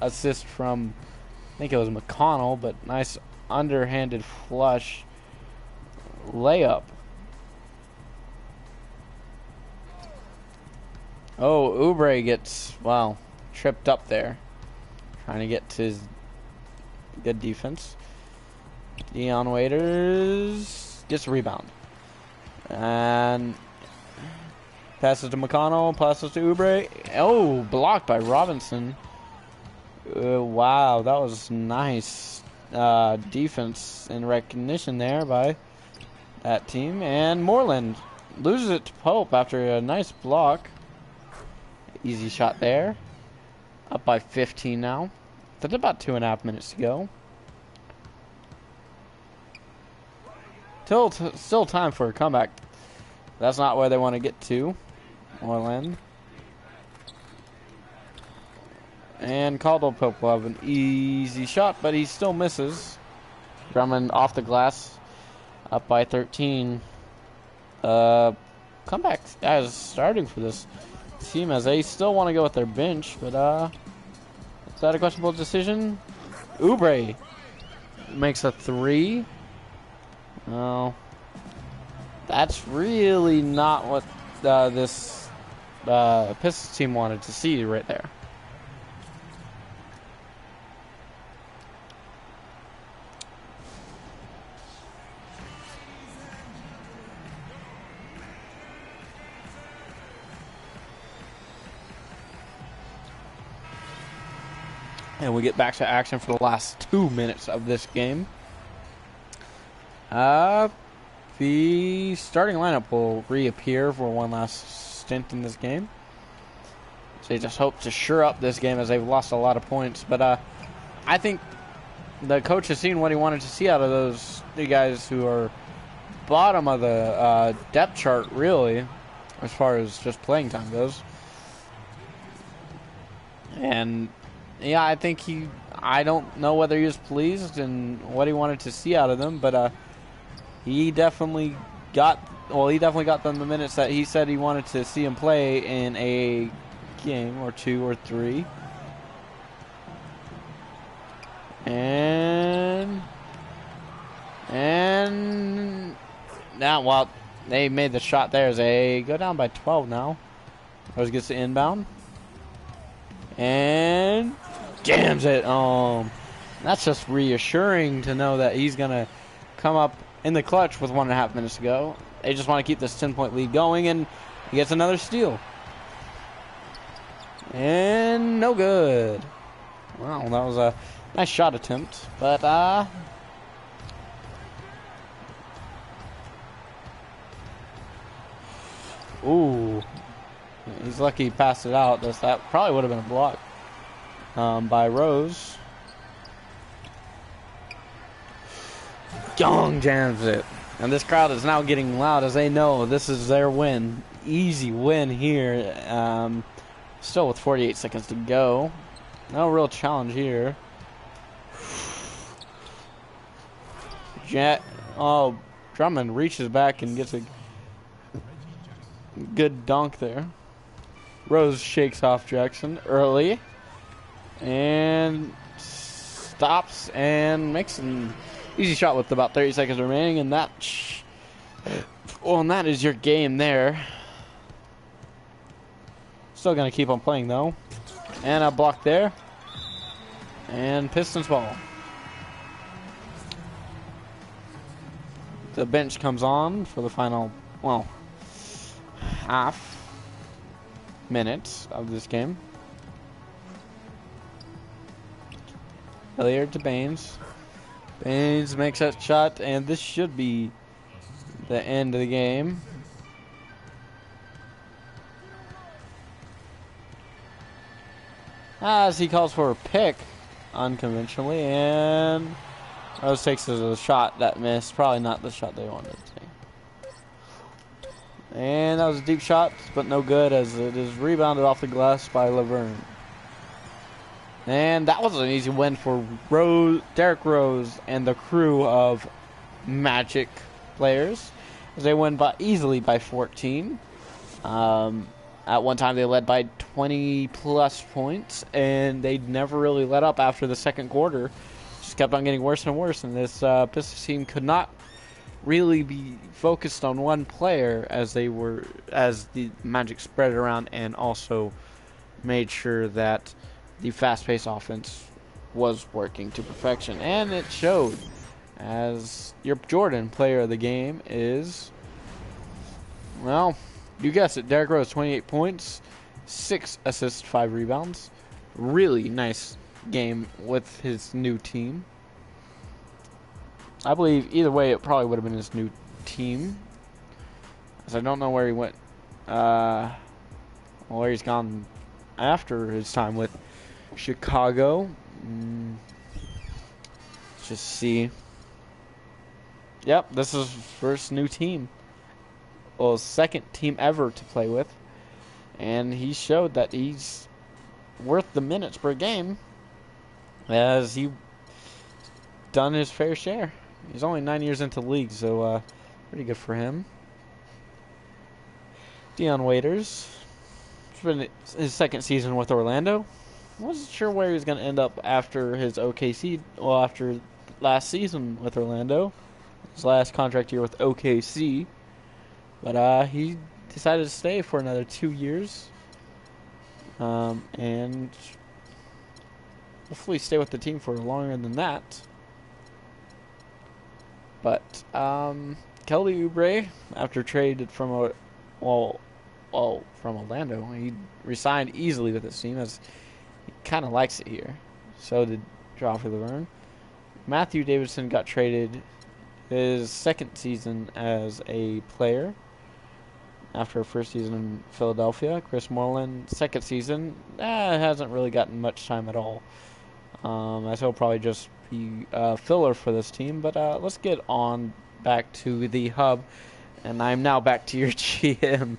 S1: assist from, I think it was McConnell, but nice underhanded flush layup. Oh, Oubre gets, tripped up there. Trying to get to his good defense. Dion Waiters gets a rebound. And passes to McConnell, passes to Oubre. Oh, blocked by Robinson. Wow, that was nice defense and recognition there by that team. And Moreland loses it to Pope after a nice block. Easy shot there. Up by 15 now. That's about 2.5 minutes to go. Still time for a comeback. That's not where they want to get to. Moreland. And Caldwell Pope will have an easy shot, but he still misses. Drummond off the glass. Up by 13. Comeback guys starting for this team as they still want to go with their bench, but is that a questionable decision? Oubre makes a 3. Oh, that's really not what this Pistons team wanted to see right there. And we get back to action for the last 2 minutes of this game. The starting lineup will reappear for one last stint in this game. So they just hope to shore up this game as they've lost a lot of points. But I think the coach has seen what he wanted to see out of those three guys who are bottom of the depth chart, really, as far as just playing time goes. And yeah, I think I don't know whether he was pleased and what he wanted to see out of them, but he definitely got well, he definitely got them the minutes that he said he wanted to see him play in a game or 2 or 3. And now, well, they made the shot there as they go down by 12 now. Rose gets the inbound and jams it. That's just reassuring to know that he's gonna come up in the clutch with 1.5 minutes to go. They just want to keep this 10-point lead going, and he gets another steal. And no good. Wow, that was a nice shot attempt, but ooh, he's lucky he passed it out. That probably would have been a block by Rose. Gong jams it. And this crowd is now getting loud as they know this is their win. Easy win here. Still with 48 seconds to go. No real challenge here. Drummond reaches back and gets a good dunk there. Rose shakes off Jackson early. And stops and makes an easy shot with about 30 seconds remaining. And that is your game there. Still going to keep on playing, though. And a block there. And Pistons ball. The bench comes on for the final, well, half minutes of this game. Hilliard to Baines. Baines makes that shot, and this should be the end of the game. As he calls for a pick, unconventionally, and Rose takes a shot that missed. Probably not the shot they wanted to take. And that was a deep shot, but no good as it is rebounded off the glass by Laverne. And that was an easy win for Derrick Rose and the crew of Magic players, as they win easily by 14. At one time, they led by 20-plus points, and they never really let up after the second quarter. Just kept on getting worse and worse, and this Pistons team could not really be focused on one player as the Magic spread it around and also made sure that the fast-paced offense was working to perfection. And it showed, as your Jordan player of the game is, well, you guessed it, Derrick Rose, 28 points, 6 assists, 5 rebounds. Really nice game with his new team. I believe either way it probably would have been his new team, as I don't know where he went, where he's gone after his time with Chicago. Let's just see. Yep, this is his first new team. Well, second team ever to play with. And he showed that he's worth the minutes per game, as he done his fair share. He's only 9 years into the league, so pretty good for him. Dion Waiters. It's been his second season with Orlando. Wasn't sure where he was going to end up after his OKC, well, after last season with Orlando. His last contract year with OKC. But he decided to stay for another 2 years. And hopefully stay with the team for longer than that. But Kelly Oubre, after traded from from Orlando, he resigned easily with his team as he kind of likes it here. So did Joffrey Laverne. Matthew Davidson got traded his second season as a player after a first season in Philadelphia. Chris Moreland, second season, hasn't really gotten much time at all. As he'll probably just be a filler for this team. But let's get on back to the hub. And I'm now back to your GM.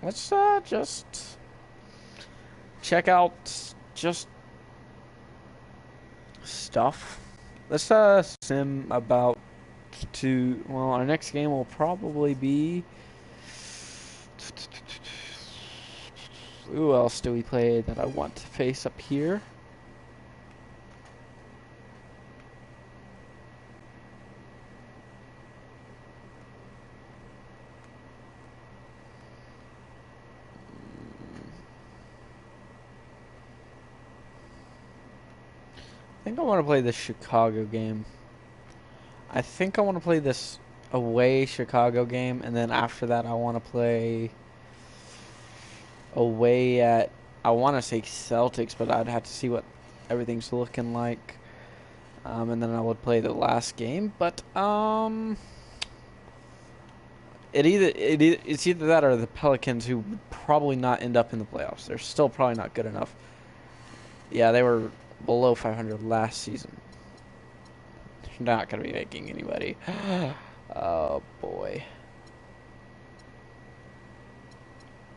S1: Let's just check out just stuff. Let's sim about to, well, our next game will probably be, who else do we play that I want to face up here? I think I want to play the Chicago game. I think I want to play this away Chicago game, and then after that I want to play away at, I want to say Celtics, but I'd have to see what everything's looking like. And then I would play the last game, but it's either that or the Pelicans, who would probably not end up in the playoffs. They're still probably not good enough. Yeah, they were below 500 last season. They're not going to be making anybody. Oh, boy.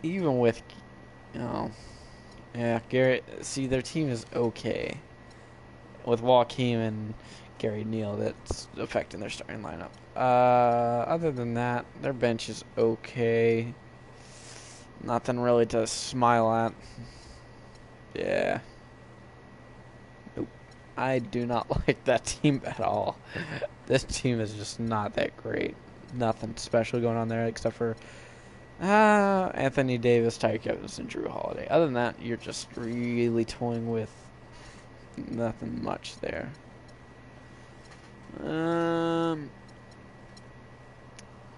S1: Even with, yeah, Garrett, see, their team is okay. With Joakim and Gary Neal, that's affecting their starting lineup. Other than that, their bench is okay. Nothing really to smile at. Yeah. Nope. I do not like that team at all. This team is just not that great. Nothing special going on there except for Anthony Davis, Tyreek Evans, and Drew Holiday. Other than that, you're just really toying with nothing much there.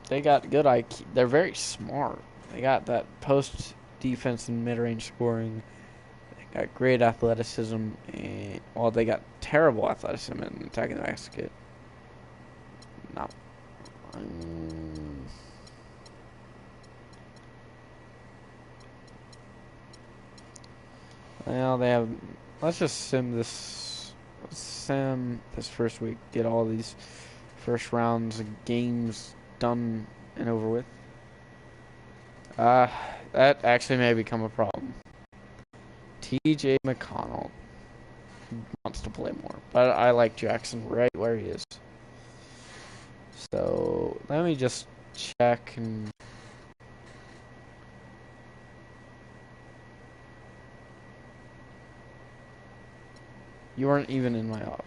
S1: They got good IQ. They're very smart. They got that post defense and mid-range scoring. They got great athleticism, and well, they got terrible athleticism in attacking the basket. Not. Well, they have. Let's just sim this first week. Get all these first rounds of games done and over with. That actually may become a problem. TJ McConnell wants to play more, but I like Jackson right where he is. So let me just check and. You weren't even in my office.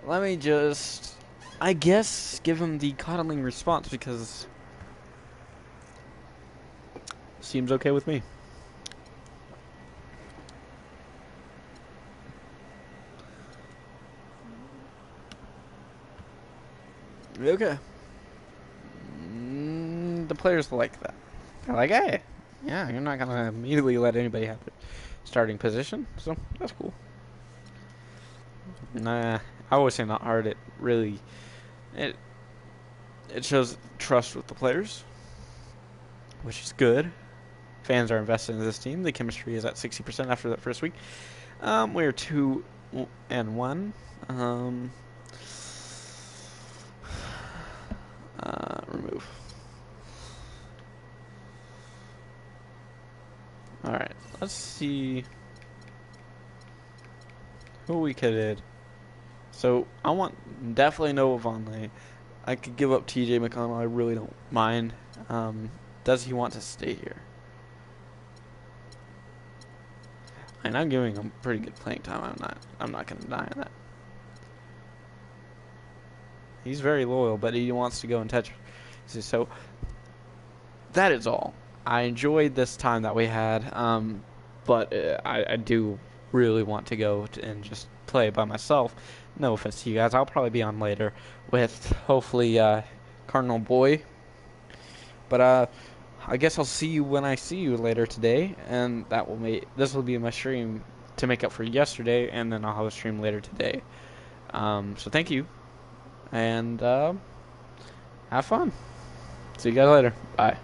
S1: Let me just, I guess, give him the coddling response because seems okay with me. Okay. The players like that. They're like, hey, yeah, you're not gonna immediately let anybody have the starting position, so that's cool. Nah, I always say not hard. It really, it shows trust with the players, which is good. Fans are invested in this team. The chemistry is at 60% after that first week. We're 2-1. Remove. Alright, let's see who we could. So, I want definitely Noah Vonleh. I could give up TJ McConnell. I really don't mind. Does he want to stay here? And I'm giving him pretty good playing time. I'm not going to deny that. He's very loyal, but he wants to go and touch. So that is all. I enjoyed this time that we had, but I do really want to go and just play by myself. No offense to you guys. I'll probably be on later with hopefully Cardinal Boy. But I guess I'll see you when I see you later today, and this will be my stream to make up for yesterday, and then I'll have a stream later today. So thank you, and have fun. See you guys later. Bye.